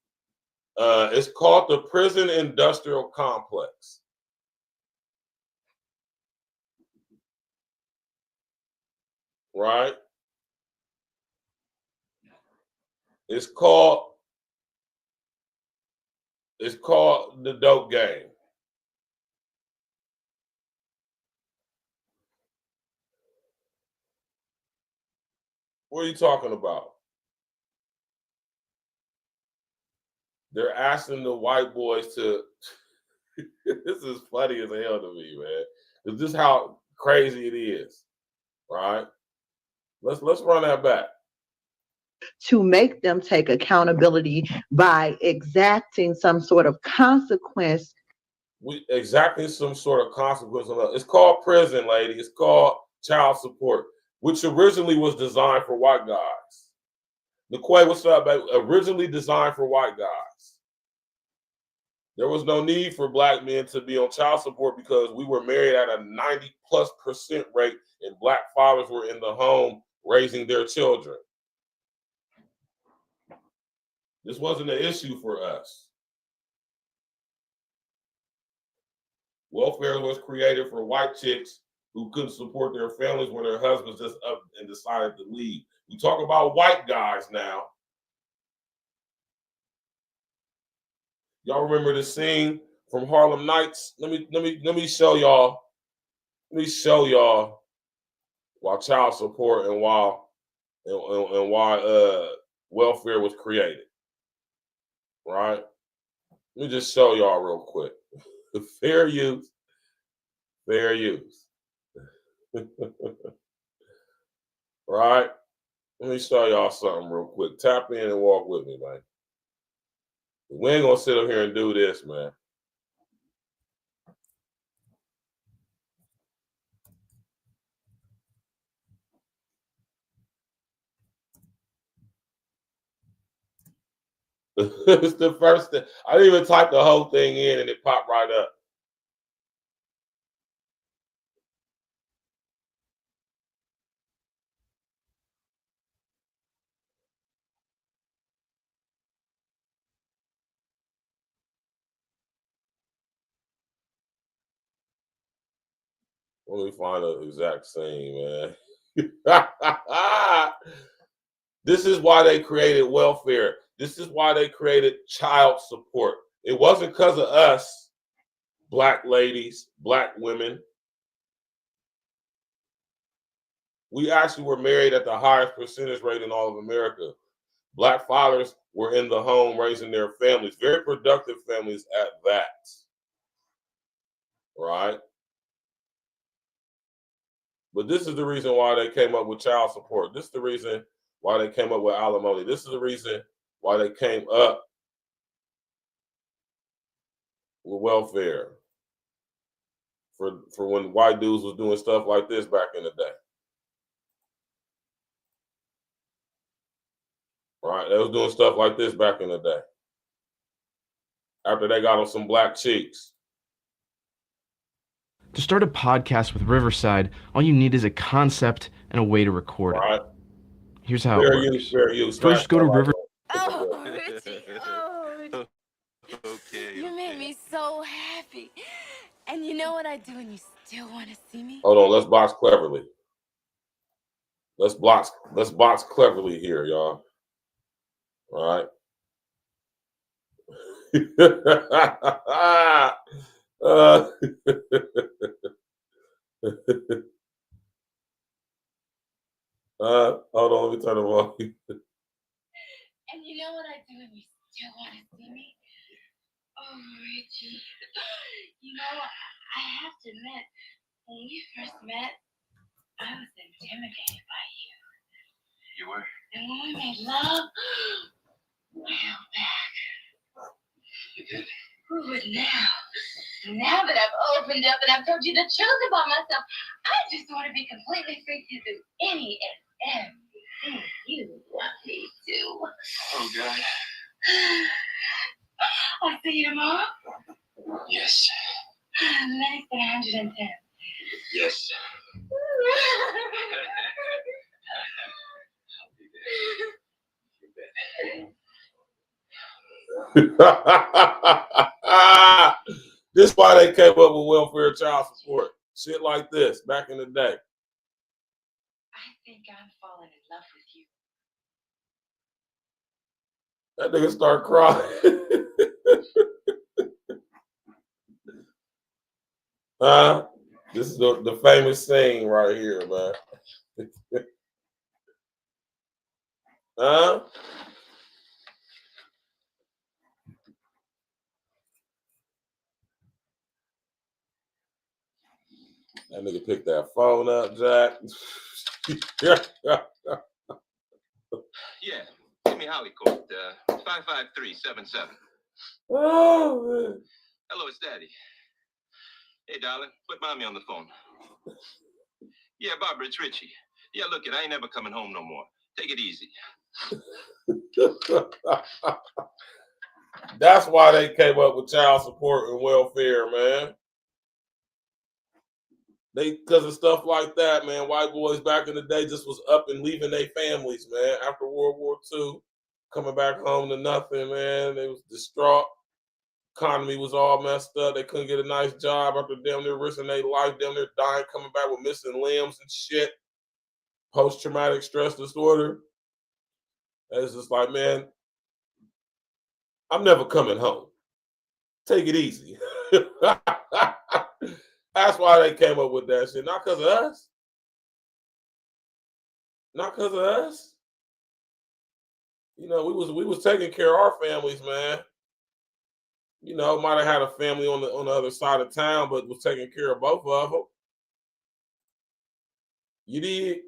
It's called the prison industrial complex. Right? It's called the dope game. What are you talking about? They're asking the white boys to this is funny as hell to me, man. Because this is how crazy it is. Right? Let's run that back. To make them take accountability by exacting some sort of consequence. Exactly, some sort of consequence. It's called prison, lady. It's called child support, which originally was designed for white guys. Niquay, what's up, baby? Originally designed for white guys. There was no need for Black men to be on child support because we were married at a 90+% rate, and Black fathers were in the home raising their children. This wasn't an issue for us. Welfare was created for white chicks who couldn't support their families when their husbands just up and decided to leave. We talk about white guys now. Y'all remember the scene from Harlem Nights? Let me show y'all. Let me show y'all why child support and why welfare was created. Right? Let me just show y'all real quick. Fair use. Fair use. Right? Let me show y'all something real quick. Tap in and walk with me, man. We ain't gonna sit up here and do this, man. It's the first thing. I didn't even type the whole thing in and it popped right up. Let me find the exact scene, man. This is why they created welfare. This is why they created child support. It wasn't because of us, Black ladies, Black women. We actually were married at the highest percentage rate in all of America. Black fathers were in the home raising their families, very productive families at that. Right? But this is the reason why they came up with child support. This is the reason why they came up with alimony. This is the reason why they came up with welfare for when white dudes was doing stuff like this back in the day. Right? They was doing stuff like this back in the day. After they got on some black cheeks. To start a podcast with Riverside, all you need is a concept and a way to record it. Here's how it works. Fair use. First, go to Riverside. Oh, Richie, oh, you made me so happy. And you know what I do and you still want to see me? Hold on, let's box cleverly. Let's box cleverly here, y'all. All right. Hold on, let me turn it on. And you know what I do and you still want to see me? Oh, Richie, you know, I have to admit, when we first met, I was intimidated by you. You were? And when we made love, I held back. You did? But now that I've opened up and I've told you the truth about myself, I just want to be completely free to do any and everything you want me to. Oh, God. I'll see you tomorrow. Yes. Less than 110. Yes. This is why they came up with welfare child support. Shit like this back in the day. I think I'm falling in love with you. That nigga start crying. This is the famous scene right here, man. That nigga picked that phone up, Jack. Yeah, give me Holly code, 55377. Oh, man. Hello, it's Daddy. Hey, darling, put mommy on the phone. Yeah, Barbara, it's Richie. Yeah, look, I ain't never coming home no more. Take it easy. That's why they came up with child support and welfare, man. Because of stuff like that, man. White boys back in the day just was up and leaving their families, man. After World War II, coming back home to nothing, man. They was distraught. Economy was all messed up. They couldn't get a nice job after damn near risking their life, damn near dying, coming back with missing limbs and shit. Post-traumatic stress disorder. And it's just like, man, I'm never coming home. Take it easy. That's why they came up with that shit. Not because of us. Not because of us. You know, we was taking care of our families, man. You know, might have had a family on the other side of town, but was taking care of both of them. You did.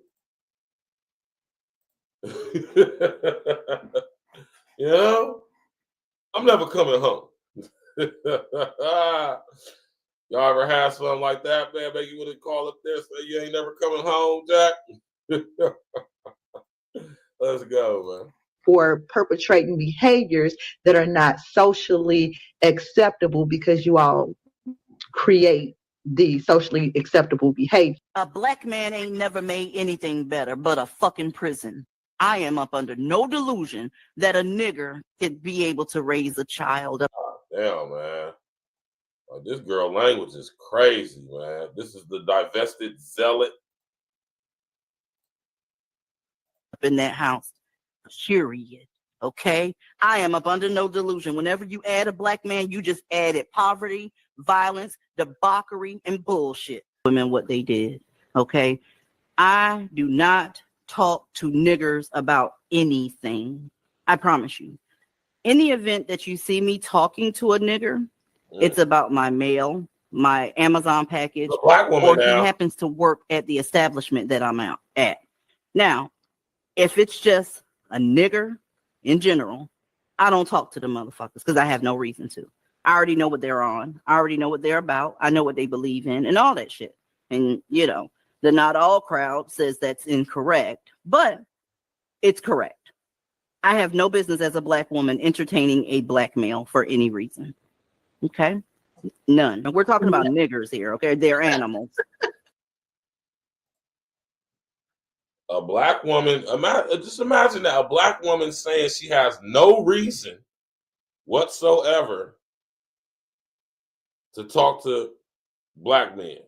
You know, I'm never coming home. Y'all ever had something like that, man? Maybe you would have called up there and say you ain't never coming home, Jack. Let's go, man. For perpetrating behaviors that are not socially acceptable because you all create the socially acceptable behavior. A black man ain't never made anything better but a fucking prison. I am up under no delusion that a nigger could be able to raise a child. Damn, man. Like, this girl language is crazy, man. This is the divested zealot. Up in that house. Period. Okay? I am up under no delusion. Whenever you add a black man, you just added poverty, violence, debauchery, and bullshit. Women, what they did. Okay? I do not talk to niggers about anything. I promise you. In the event that you see me talking to a nigger, it's about my mail, my Amazon package, a black woman or now. he happens to work at the establishment that I'm out at. Now, if it's just a nigger in general, I don't talk to the motherfuckers because I have no reason to. I already know what they're on. I already know what they're about. I know what they believe in and all that shit. And, you know, the not all crowd says that's incorrect, but it's correct. I have no business as a black woman entertaining a black male for any reason. Okay? None. We're talking about niggers here, okay? They're animals. A black woman, just imagine that a black woman saying she has no reason whatsoever to talk to black men.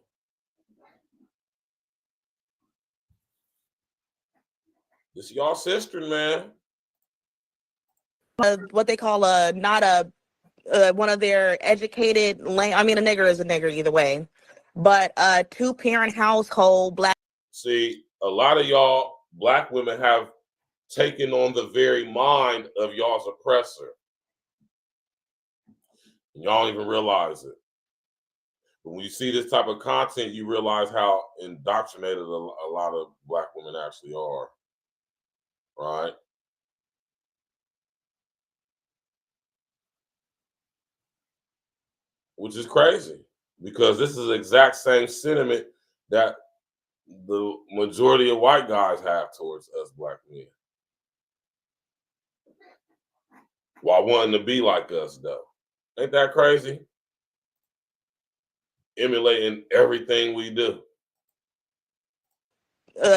This y'all sister, man. What they call one of their educated I mean, a nigger is a nigger either way, but a 2-parent household black. See, a lot of y'all black women have taken on the very mind of y'all's oppressor. Y'all don't even realize it. But when you see this type of content, you realize how indoctrinated a lot of black women actually are. Right? Which is crazy because this is the exact same sentiment that the majority of white guys have towards us black men. While wanting to be like us, though. Ain't that crazy? Emulating everything we do.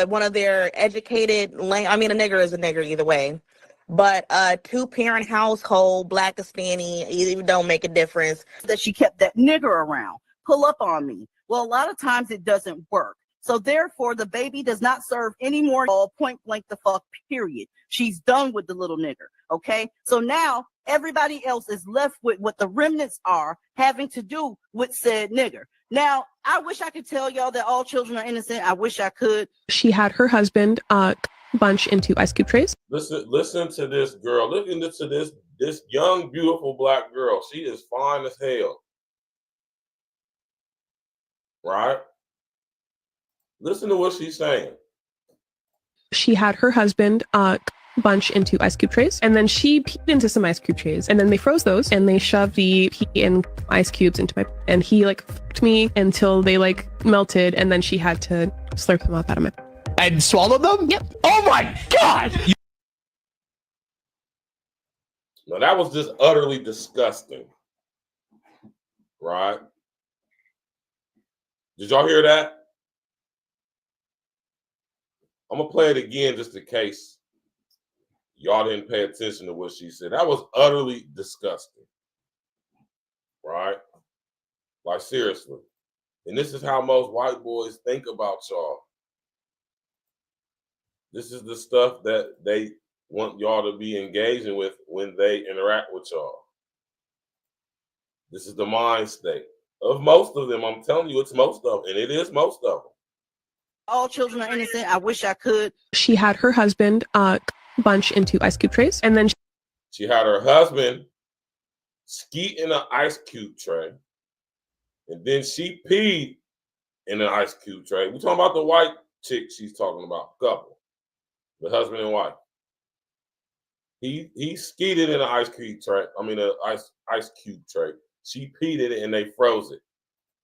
One of their educated I mean, a nigger is a nigger either way, but a 2-parent household, black Hispanic, it don't make a difference. That she kept that nigger around, pull up on me. Well, a lot of times it doesn't work. So therefore, the baby does not serve any more, point blank the fuck, period. She's done with the little nigger, okay? So now everybody else is left with what the remnants are having to do with said nigger. Now, I wish I could tell y'all that all children are innocent. I wish I could. She had her husband bunch into ice cube trays. Listen to this girl. Listen to this young, beautiful black girl. She is fine as hell. Right? Listen to what she's saying. She had her husband bunch into ice cube trays, and then she peed into some ice cube trays, and then they froze those, and they shoved the pee and ice cubes into and he fucked me until they melted, and then she had to slurp them up out of my. And swallowed them? Yep. Oh my God! Now that was just utterly disgusting. Right? Did y'all hear that? I'm gonna play it again just in case y'all didn't pay attention to what she said. That was utterly disgusting. Right? Like seriously. And this is how most white boys think about y'all. This is the stuff that they want y'all to be engaging with when they interact with y'all. This is the mind state of most of them. I'm telling you, it's most of them, and it is most of them. All children are innocent. I wish I could. She had her husband bunch into ice cube trays, and then she had her husband skeet in an ice cube tray, and then she peed in an ice cube tray. We're talking about the white chick she's talking about, couple, the husband and wife. He skeeted in an ice cube tray. I mean, an ice cube tray. She peed in it, and they froze it.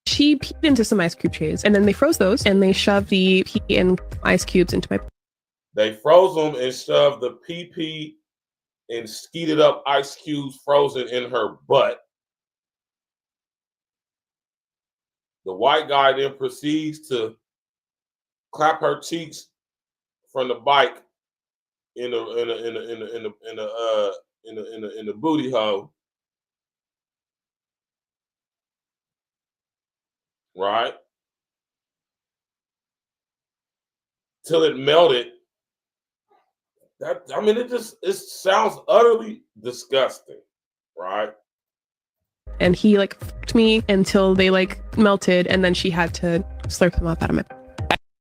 She peed into some ice cube trays, and then they froze those, and they shoved the pee and ice cubes into my. They froze them and shoved the pee and skeeted up ice cubes frozen in her butt. The white guy then proceeds to clap her cheeks from the bike in the booty hole. Right? Till it melted. It sounds utterly disgusting, right? And he fucked me until they melted, and then she had to slurp them up out of my.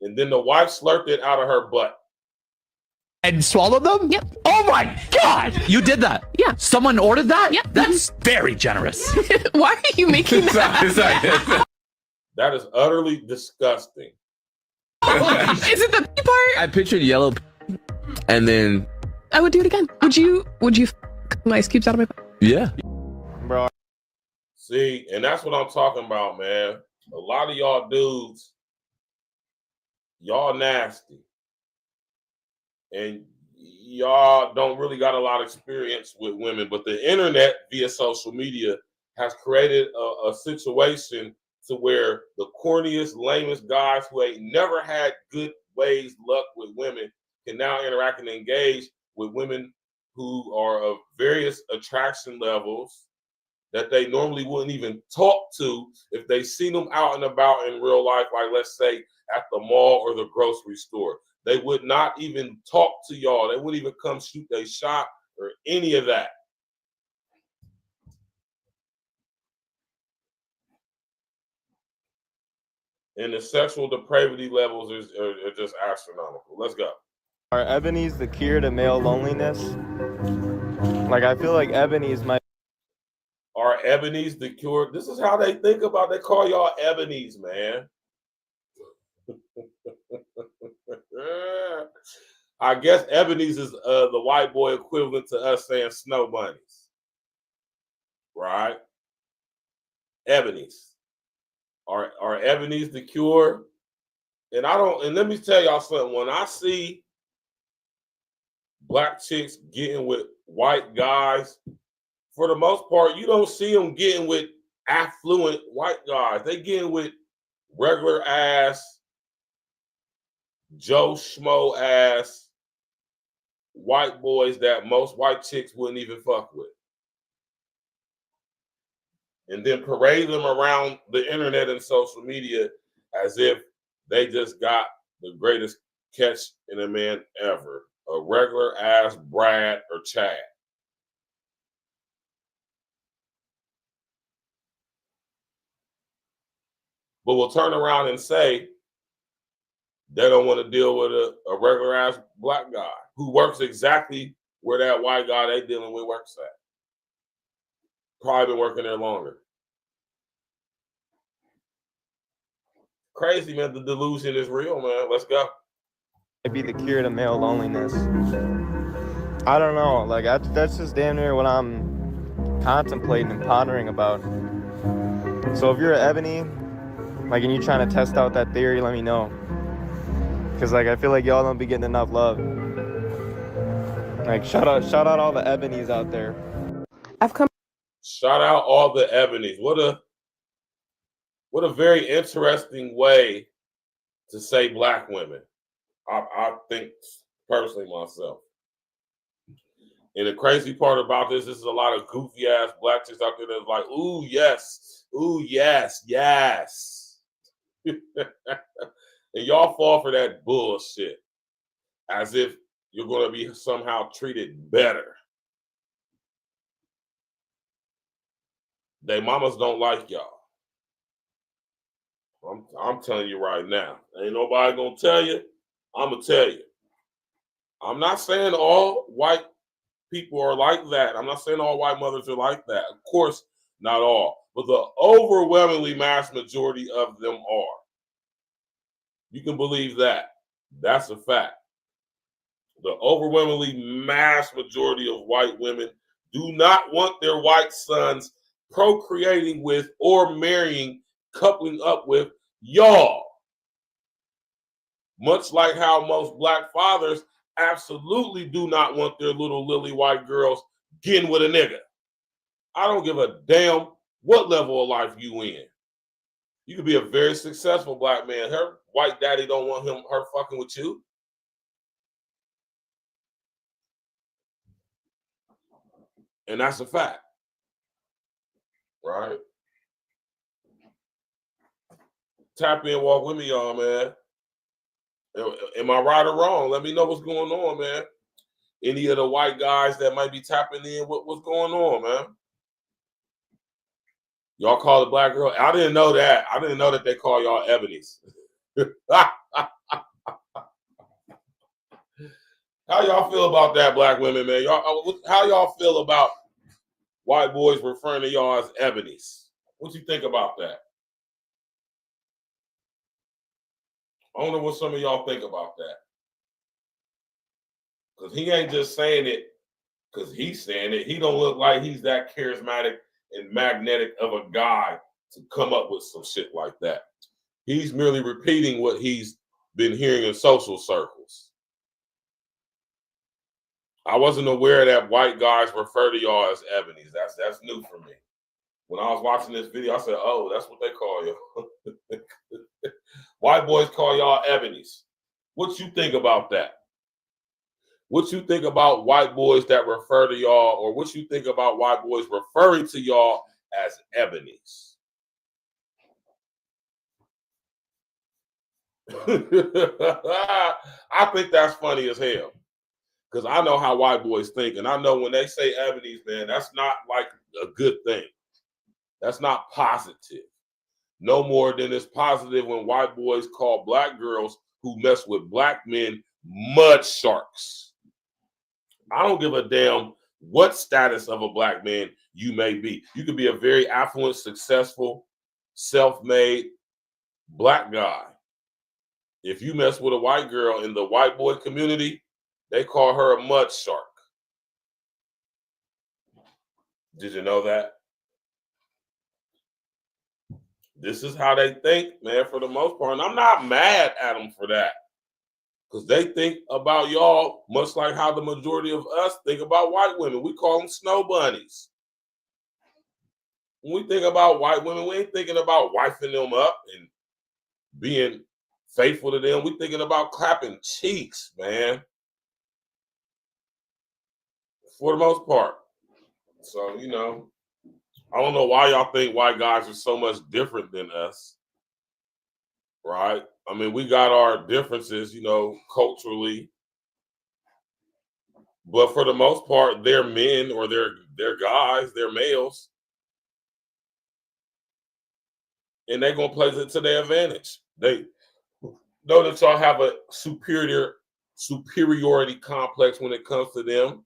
And then the wife slurped it out of her butt. And swallowed them? Yep. Oh my God! You did that? Yeah. Someone ordered that? Yep. That's very generous. Why are you making that? That is utterly disgusting. Is it the pee part? I pictured yellow, and then I would do it again. Would you ice cubes out of my butt? yeah. Bro. See, and that's what I'm talking about, man. A lot of y'all dudes, y'all nasty. And y'all don't really got a lot of experience with women, but the internet via social media has created a situation to where the corniest, lamest guys who ain't never had good luck with women can now interact and engage with women who are of various attraction levels that they normally wouldn't even talk to if they seen them out and about in real life, like let's say at the mall or the grocery store. They would not even talk to y'all. They wouldn't even come shoot their shot or any of that. And the sexual depravity levels are just astronomical. Let's go. Are ebonies the cure to male loneliness? Like, I feel like ebonies might. Are ebonies the cure? This is how they think about. They call y'all ebonies, man. I guess ebonies is the white boy equivalent to us saying snow bunnies, right? Ebonies. Are ebonies the cure? And I don't. And let me tell y'all something. When I see black chicks getting with white guys, for the most part, you don't see them getting with affluent white guys. They getting with regular ass, Joe Schmo ass white boys that most white chicks wouldn't even fuck with. And then parade them around the internet and social media as if they just got the greatest catch in a man ever. A regular ass Brad or Chad. But we'll turn around and say they don't want to deal with a regular ass black guy who works exactly where that white guy they dealing with works at. Probably been working there longer. Crazy, man. The delusion is real, man. Let's go. Be the cure to male loneliness. I don't know. Like, that's just damn near what I'm contemplating and pondering about. So if you're an ebony, like, and you're trying to test out that theory, let me know. Because, like, I feel like y'all don't be getting enough love. Like, shout out all the ebonies out there. Shout out all the ebonies. What a very interesting way to say black women. I think personally myself. And the crazy part about this is a lot of goofy ass black chicks out there that's like, ooh, yes, yes. And y'all fall for that bullshit as if you're going to be somehow treated better. They mamas don't like y'all. I'm telling you right now. Ain't nobody gonna tell you. I'm gonna tell you. I'm not saying all white people are like that. I'm not saying all white mothers are like that. Of course, not all. But the overwhelmingly mass majority of them are. You can believe that. That's a fact. The overwhelmingly mass majority of white women do not want their white sons procreating with or marrying, coupling up with y'all. Much like how most black fathers absolutely do not want their little lily white girls getting with a nigga. I don't give a damn what level of life you in. You could be a very successful black man. Her white daddy don't want her fucking with you. And that's a fact. Right? Tap in, walk with me, y'all, man. Am I right or wrong? Let me know what's going on, man. Any of the white guys that might be tapping in, what's going on, man? Y'all call the black girl. I didn't know that. I didn't know that they call y'all ebonies. How y'all feel about that, black women, man? How y'all feel about white boys referring to y'all as ebonies? What you think about that? I wonder what some of y'all think about that. Because he ain't just saying it because he's saying it. He don't look like he's that charismatic and magnetic of a guy to come up with some shit like that. He's merely repeating what he's been hearing in social circles. I wasn't aware that white guys refer to y'all as ebonies. That's new for me. When I was watching this video, I said, oh, that's what they call you. White boys call y'all ebonies. What you think about that? What you think about white boys that refer to y'all, or what you think about white boys referring to y'all as ebonies? I think that's funny as hell. Because I know how white boys think. And I know when they say ebonies, man, that's not like a good thing. That's not positive. No more than it's positive when white boys call black girls who mess with black men mud sharks. I don't give a damn what status of a black man you may be. You could be a very affluent, successful, self-made black guy. If you mess with a white girl in the white boy community, they call her a mud shark. Did you know that? This is how they think, man, for the most part. And I'm not mad at them for that. Because they think about y'all much like how the majority of us think about white women. We call them snow bunnies. When we think about white women, we ain't thinking about wifing them up and being faithful to them. We thinking about clapping cheeks, man. For the most part. So, you know, I don't know why y'all think white guys are so much different than us, right? I mean, we got our differences, you know, culturally. But for the most part, they're men or they're guys, they're males. And they're going to play it to their advantage. They know that y'all have a superiority complex when it comes to them.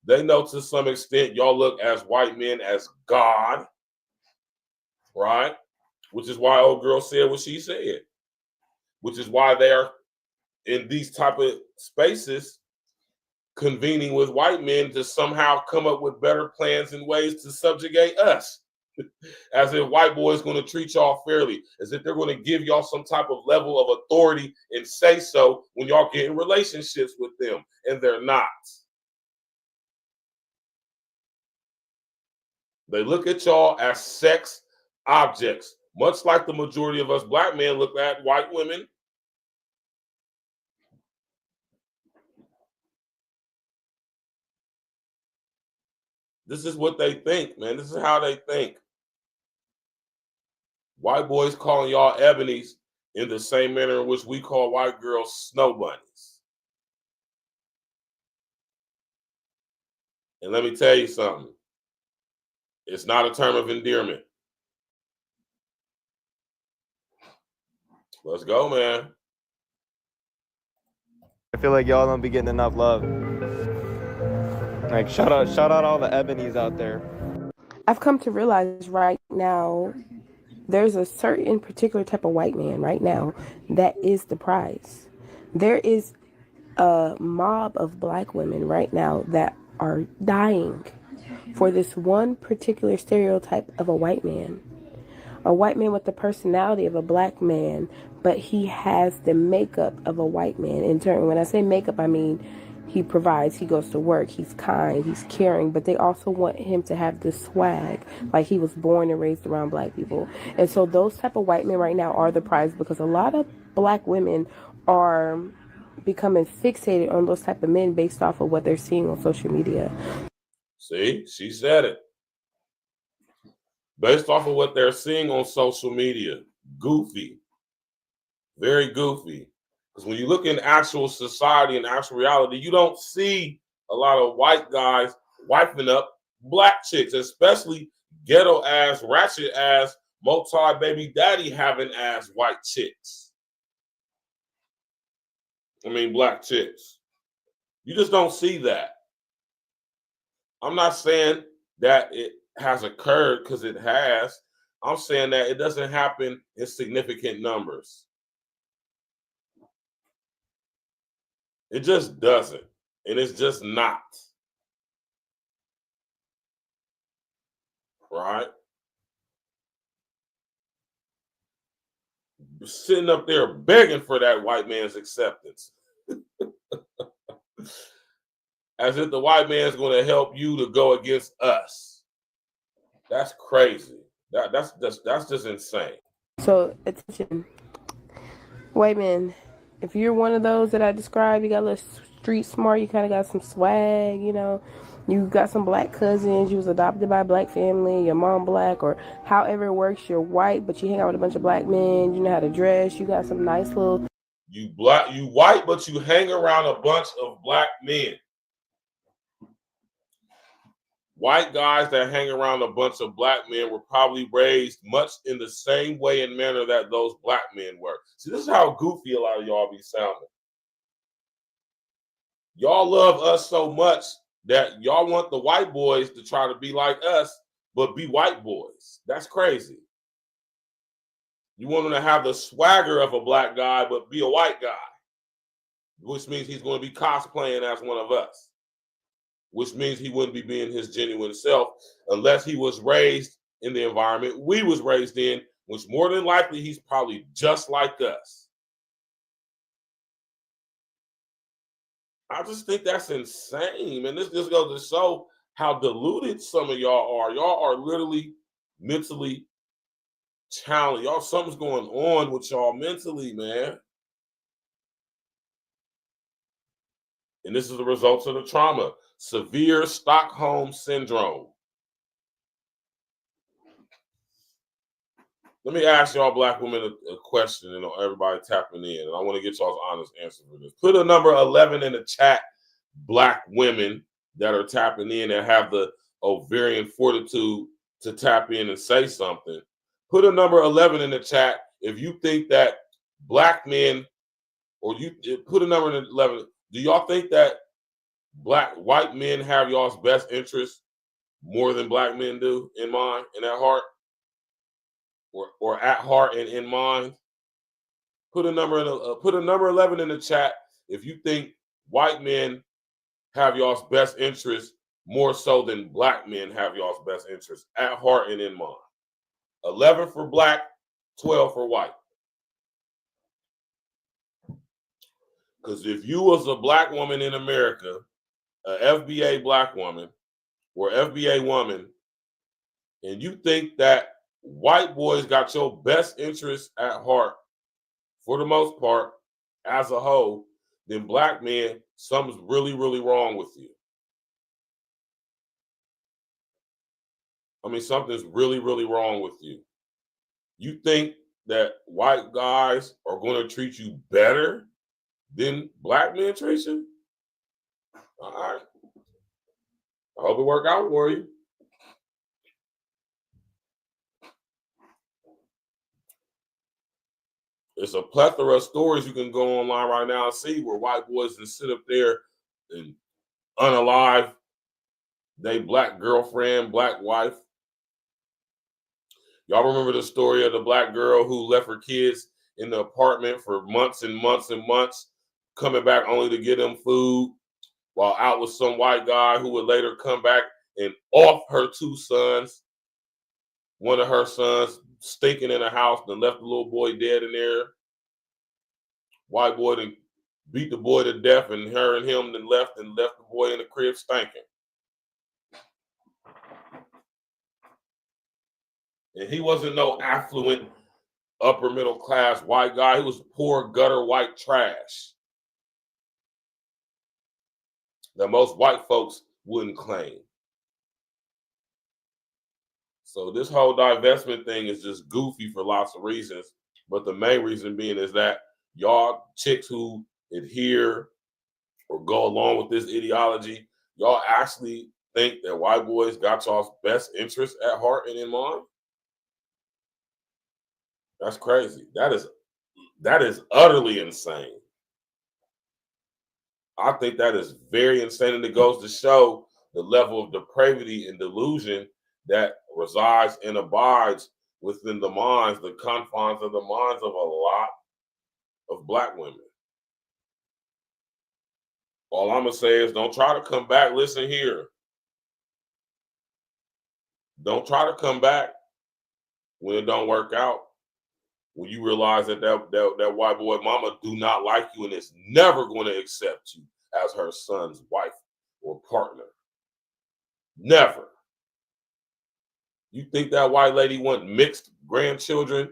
They know to some extent y'all look as white men as God, right? Which is why old girl said what she said. Which is why they're in these type of spaces convening with white men to somehow come up with better plans and ways to subjugate us. As if white boys going to treat y'all fairly, as if they're going to give y'all some type of level of authority and say so when y'all get in relationships with them, and they're not. They look at y'all as sex objects, much like the majority of us black men look at white women. This is what they think, man. This is how they think. White boys calling y'all ebonies in the same manner in which we call white girls snow bunnies. And let me tell you something. It's not a term of endearment. Let's go, man. I feel like y'all don't be getting enough love. Like, shout out all the ebonies out there. I've come to realize right now there's a certain particular type of white man right now that is the prize. There is a mob of black women right now that are dying for this one particular stereotype of a white man. A white man with the personality of a black man, but he has the makeup of a white man. In turn, when I say makeup, I mean he provides, he goes to work, he's kind, he's caring, but they also want him to have this swag, like he was born and raised around black people. And so those type of white men right now are the prize, because a lot of black women are becoming fixated on those type of men based off of what they're seeing on social media. See, she said it. Based off of what they're seeing on social media. Goofy. Very goofy. Because when you look in actual society and actual reality, you don't see a lot of white guys wiping up black chicks, especially ghetto ass, ratchet ass, multi-baby daddy having ass white chicks. I mean, black chicks. You just don't see that. I'm not saying that it has occurred, because it has. I'm saying that it doesn't happen in significant numbers. It just doesn't. And it's just not. Right? Sitting up there begging for that white man's acceptance. As if the white man's going to help you to go against us. That's crazy. That's just insane. So attention, white men, if you're one of those that I described, you got a little street smart, you kind of got some swag, you know, you got some black cousins, you was adopted by a black family, your mom black, or however it works, you're white, but you hang out with a bunch of black men, you know how to dress, you got some nice little... You white, but you hang around a bunch of black men. White guys that hang around a bunch of black men were probably raised much in the same way and manner that those black men were. See, this is how goofy a lot of y'all be sounding. Y'all love us so much that y'all want the white boys to try to be like us, but be white boys. That's crazy. You want them to have the swagger of a black guy, but be a white guy, which means he's going to be cosplaying as one of us, which means he wouldn't be being his genuine self unless he was raised in the environment we was raised in, which more than likely he's probably just like us. I just think that's insane, man. This just goes to show how deluded some of y'all are. Y'all are literally mentally challenged. Y'all, something's going on with y'all mentally, man. And this is the results of the trauma. Severe Stockholm Syndrome. Let me ask y'all black women a question, and everybody tapping in. And I want to get y'all's honest answer for this. Put a number 11 in the chat, black women that are tapping in and have the ovarian fortitude to tap in and say something. Put a number 11 in the chat if you think that black men, or you put a number in 11. Do y'all think that white men have y'all's best interest more than black men do in mind and at heart? Or at heart and in mind? Put a number 11 in the chat if you think white men have y'all's best interest more so than black men have y'all's best interest at heart and in mind. 11 for black, 12 for white. Because if you was a black woman in America, a FBA black woman or FBA woman, and you think that white boys got your best interest at heart for the most part as a whole, then black men, something's really, really wrong with you. I mean, something's really, really wrong with you. You think that white guys are going to treat you better than black men treat you? All right. I hope it worked out for you. There's a plethora of stories you can go online right now and see where white boys can sit up there and unalive they black girlfriend, black wife. Y'all remember the story of the black girl who left her kids in the apartment for months and months and months, coming back only to get them food while out with some white guy who would later come back and off her two sons. One of her sons stinking in the house and left the little boy dead in there. White boy then beat the boy to death, and her and him then left the boy in the crib stinking. And he wasn't no affluent, upper middle class white guy. He was poor gutter white trash that most white folks wouldn't claim. So this whole divestment thing is just goofy for lots of reasons. But the main reason being is that y'all chicks who adhere or go along with this ideology, y'all actually think that white boys got y'all's best interest at heart and in mind? That's crazy. That is utterly insane. I think that is very insane, and it goes to show the level of depravity and delusion that resides and abides within the minds, the confines of the minds of a lot of black women. All I'm going to say is don't try to come back. Listen here. Don't try to come back when it don't work out. When you realize that white boy mama do not like you and is never going to accept you as her son's wife or partner. Never. You think that white lady want mixed grandchildren?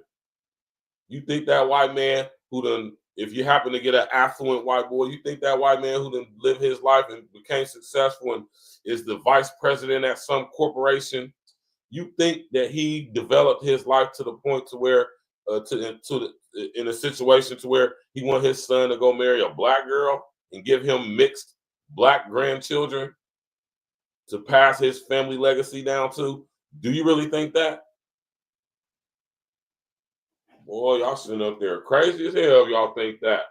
You think that white man who done, if you happen to get an affluent white boy, you think that white man who done lived his life and became successful and is the vice president at some corporation, you think that he developed his life to the point to where in a situation to where he want his son to go marry a black girl and give him mixed black grandchildren to pass his family legacy down to? Do you really think that? Boy, y'all sitting up there crazy as hell if y'all think that.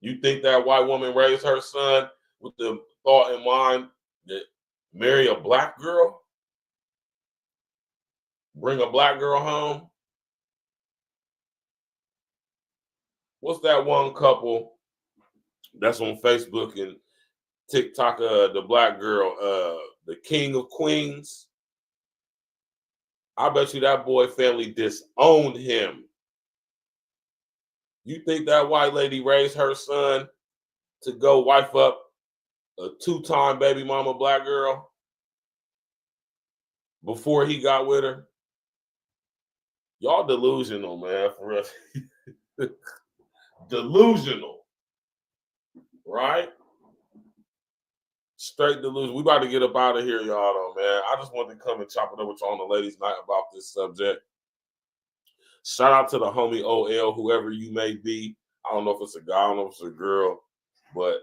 You think that white woman raised her son with the thought in mind that marry a black girl? Bring a black girl home? What's that one couple that's on Facebook and TikTok, the black girl, the king of queens? I bet you that boy family disowned him. You think that white lady raised her son to go wife up a 2-time baby mama black girl before he got with her? Y'all delusional, man, for real. Delusional, right? Straight delusion. We about to get up out of here, y'all, though, man. I just wanted to come and chop it up with y'all on the ladies' night about this subject. Shout out to the homie OL, whoever you may be. I don't know if it's a guy, I don't know if it's a girl, but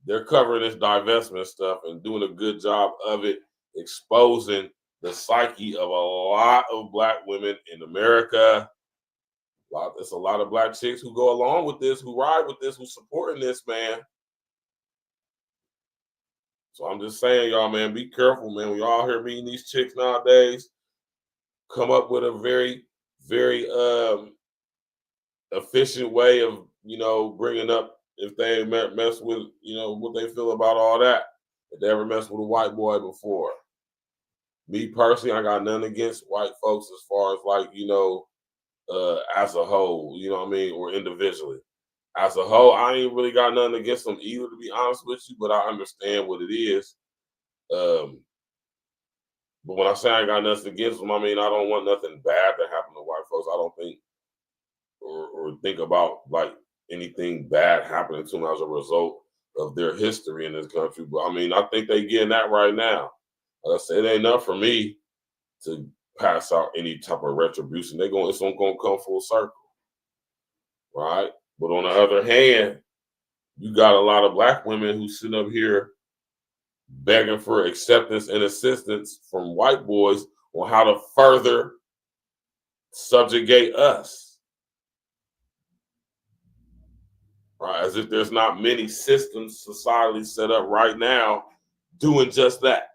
they're covering this divestment stuff and doing a good job of it, exposing the psyche of a lot of black women in America. There's a lot of black chicks who go along with this, who ride with this, who supporting this, man. So I'm just saying, y'all, man, be careful, man. We all here meeting these chicks nowadays. Come up with a very, very efficient way of, bringing up if they mess with, what they feel about all that. If they ever messed with a white boy before. Me personally, I got nothing against white folks as far as as a whole, you know what I mean, or individually. As a whole, I ain't really got nothing against them either, to be honest with you, but I understand what it is. But when I say I ain't got nothing against them, I mean, I don't want nothing bad to happen to white folks. I don't think or think about anything bad happening to them as a result of their history in this country. But I mean, I think they getting that right now. Like I said, it ain't enough for me to pass out any type of retribution. It's gonna come full circle, right? But on the other hand, you got a lot of black women who sit up here begging for acceptance and assistance from white boys on how to further subjugate us, right? As if there's not many systems societally set up right now doing just that.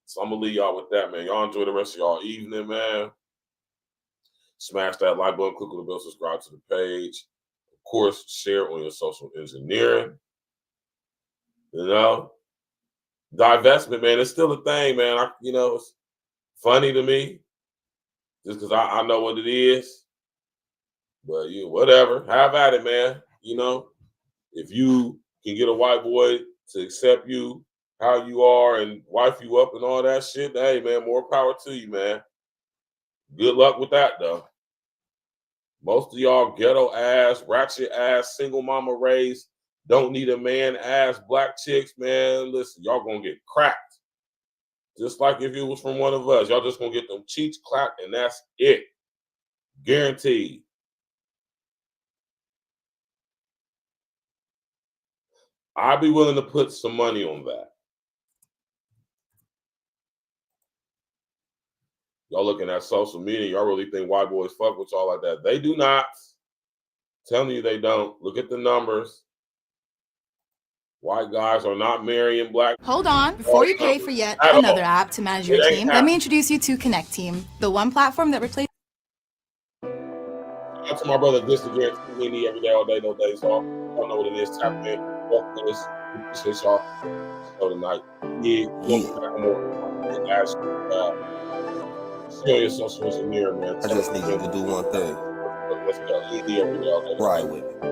So I'm gonna leave y'all with that, man. Y'all enjoy the rest of y'all evening, man. Smash that like button, click on the bell, subscribe to the page. Of course, share on your social engineering. Divestment, man, it's still a thing, man. It's funny to me just because I know what it is. But whatever, have at it, man. If you can get a white boy to accept you how you are and wife you up and all that shit, hey, man, more power to you, man. Good luck with that, though. Most of y'all ghetto ass, ratchet ass, single mama raised, don't need a man ass black chicks, man. Listen, y'all gonna get cracked. Just like if it was from one of us. Y'all just gonna get them cheeks clapped and that's it. Guaranteed. I'd be willing to put some money on that. Y'all looking at social media, y'all really think white boys fuck with y'all like that. They do not. I'm telling you they don't. Look at the numbers. White guys are not marrying black. Hold on. Before you pay for yet another app to manage your team, let me introduce you to Connect Team, the one platform that replaces. Shout out to my brother DISSECT every day, all day, no days off. Y'all know what it is. Tap in. Welcome to this. Appreciate y'all. So tonight. Yeah, more. Ask your social engineer, man. I just need you to do one thing. Let's go. Every day, all day. Ride with me.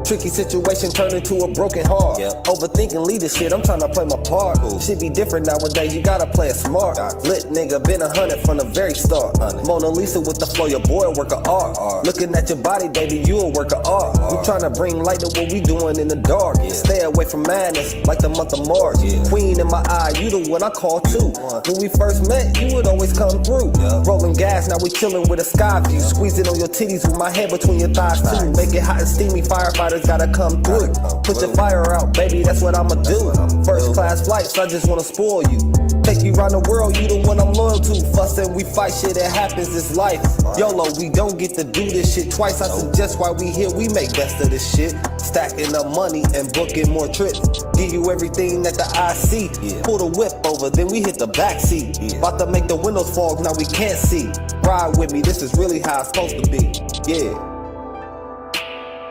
Tricky situation turned into a broken heart. Overthinking leader shit, I'm trying to play my part. Shit be different nowadays, you gotta play it smart. Lit nigga, been 100 from the very start. Mona Lisa with the flow, your boy a work of art. Looking at your body, baby, you a work of art. We trying to bring light to what we doing in the dark. Stay away from madness, like the month of March. Queen in my eye, you the one I call too. When we first met, you would always come through. Rolling gas, now we chilling with a sky view. Squeezing on your titties with my head between your thighs too. Make it hot and steamy, firefighters gotta come through. Put your fire out, baby, that's what I'ma do. First class flights, I just wanna spoil you. Take you around the world, you the one I'm loyal to. Fussing, we fight, shit, it happens, it's life. YOLO, we don't get to do this shit twice. I suggest while we here, we make best of this shit. Stacking up money and booking more trips. Give you everything that the eye see. Pull the whip over, then we hit the back seat. About to make the windows fog, now we can't see. Ride with me, this is really how it's supposed to be. Yeah.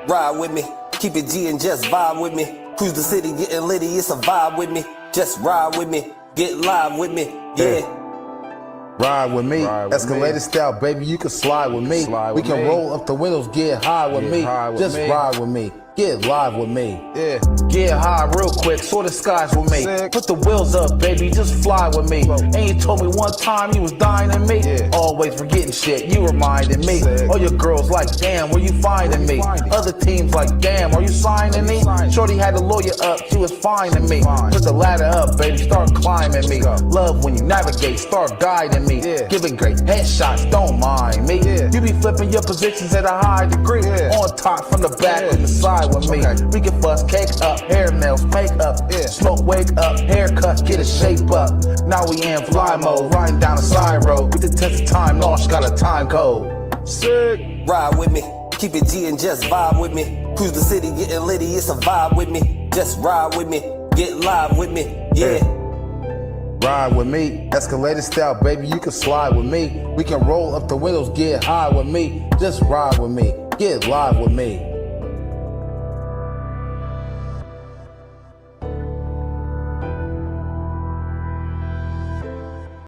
Ride with me. Keep it G and just vibe with me. Cruise the city, getting litty, it's a vibe with me. Just ride with me, get live with me, yeah. Ride with me, escalated style, baby, you can slide with me. We can roll up the windows, get high with me. Just ride with me, get live with me. Yeah, get high real quick, soar the skies with me. Put the wheels up, baby, just fly with me. And you told me one time you was dying in me. Always forgetting shit, you reminding me. All your girls like, damn, where you finding me? Other teams like, damn, are you signing me? Shorty had the lawyer up, she was finding me. Put the ladder up, baby, start climbing me. Love when you navigate, start guiding me. Giving great headshots, don't mind me. You be flipping your positions at a high degree. On top, from the back, and the side with me. We can fuss cake up, hair nails, makeup, smoke, wake up, haircut, get a shape up. Now we in fly mode, riding down the side road. We the test of time, launch got a time code. Sick. Ride with me, keep it G and just vibe with me. Cruise the city, getting litty, it's a vibe with me. Just ride with me, get live with me, yeah. Ride with me, escalated style, baby, you can slide with me. We can roll up the windows, get high with me. Just ride with me, get live with me.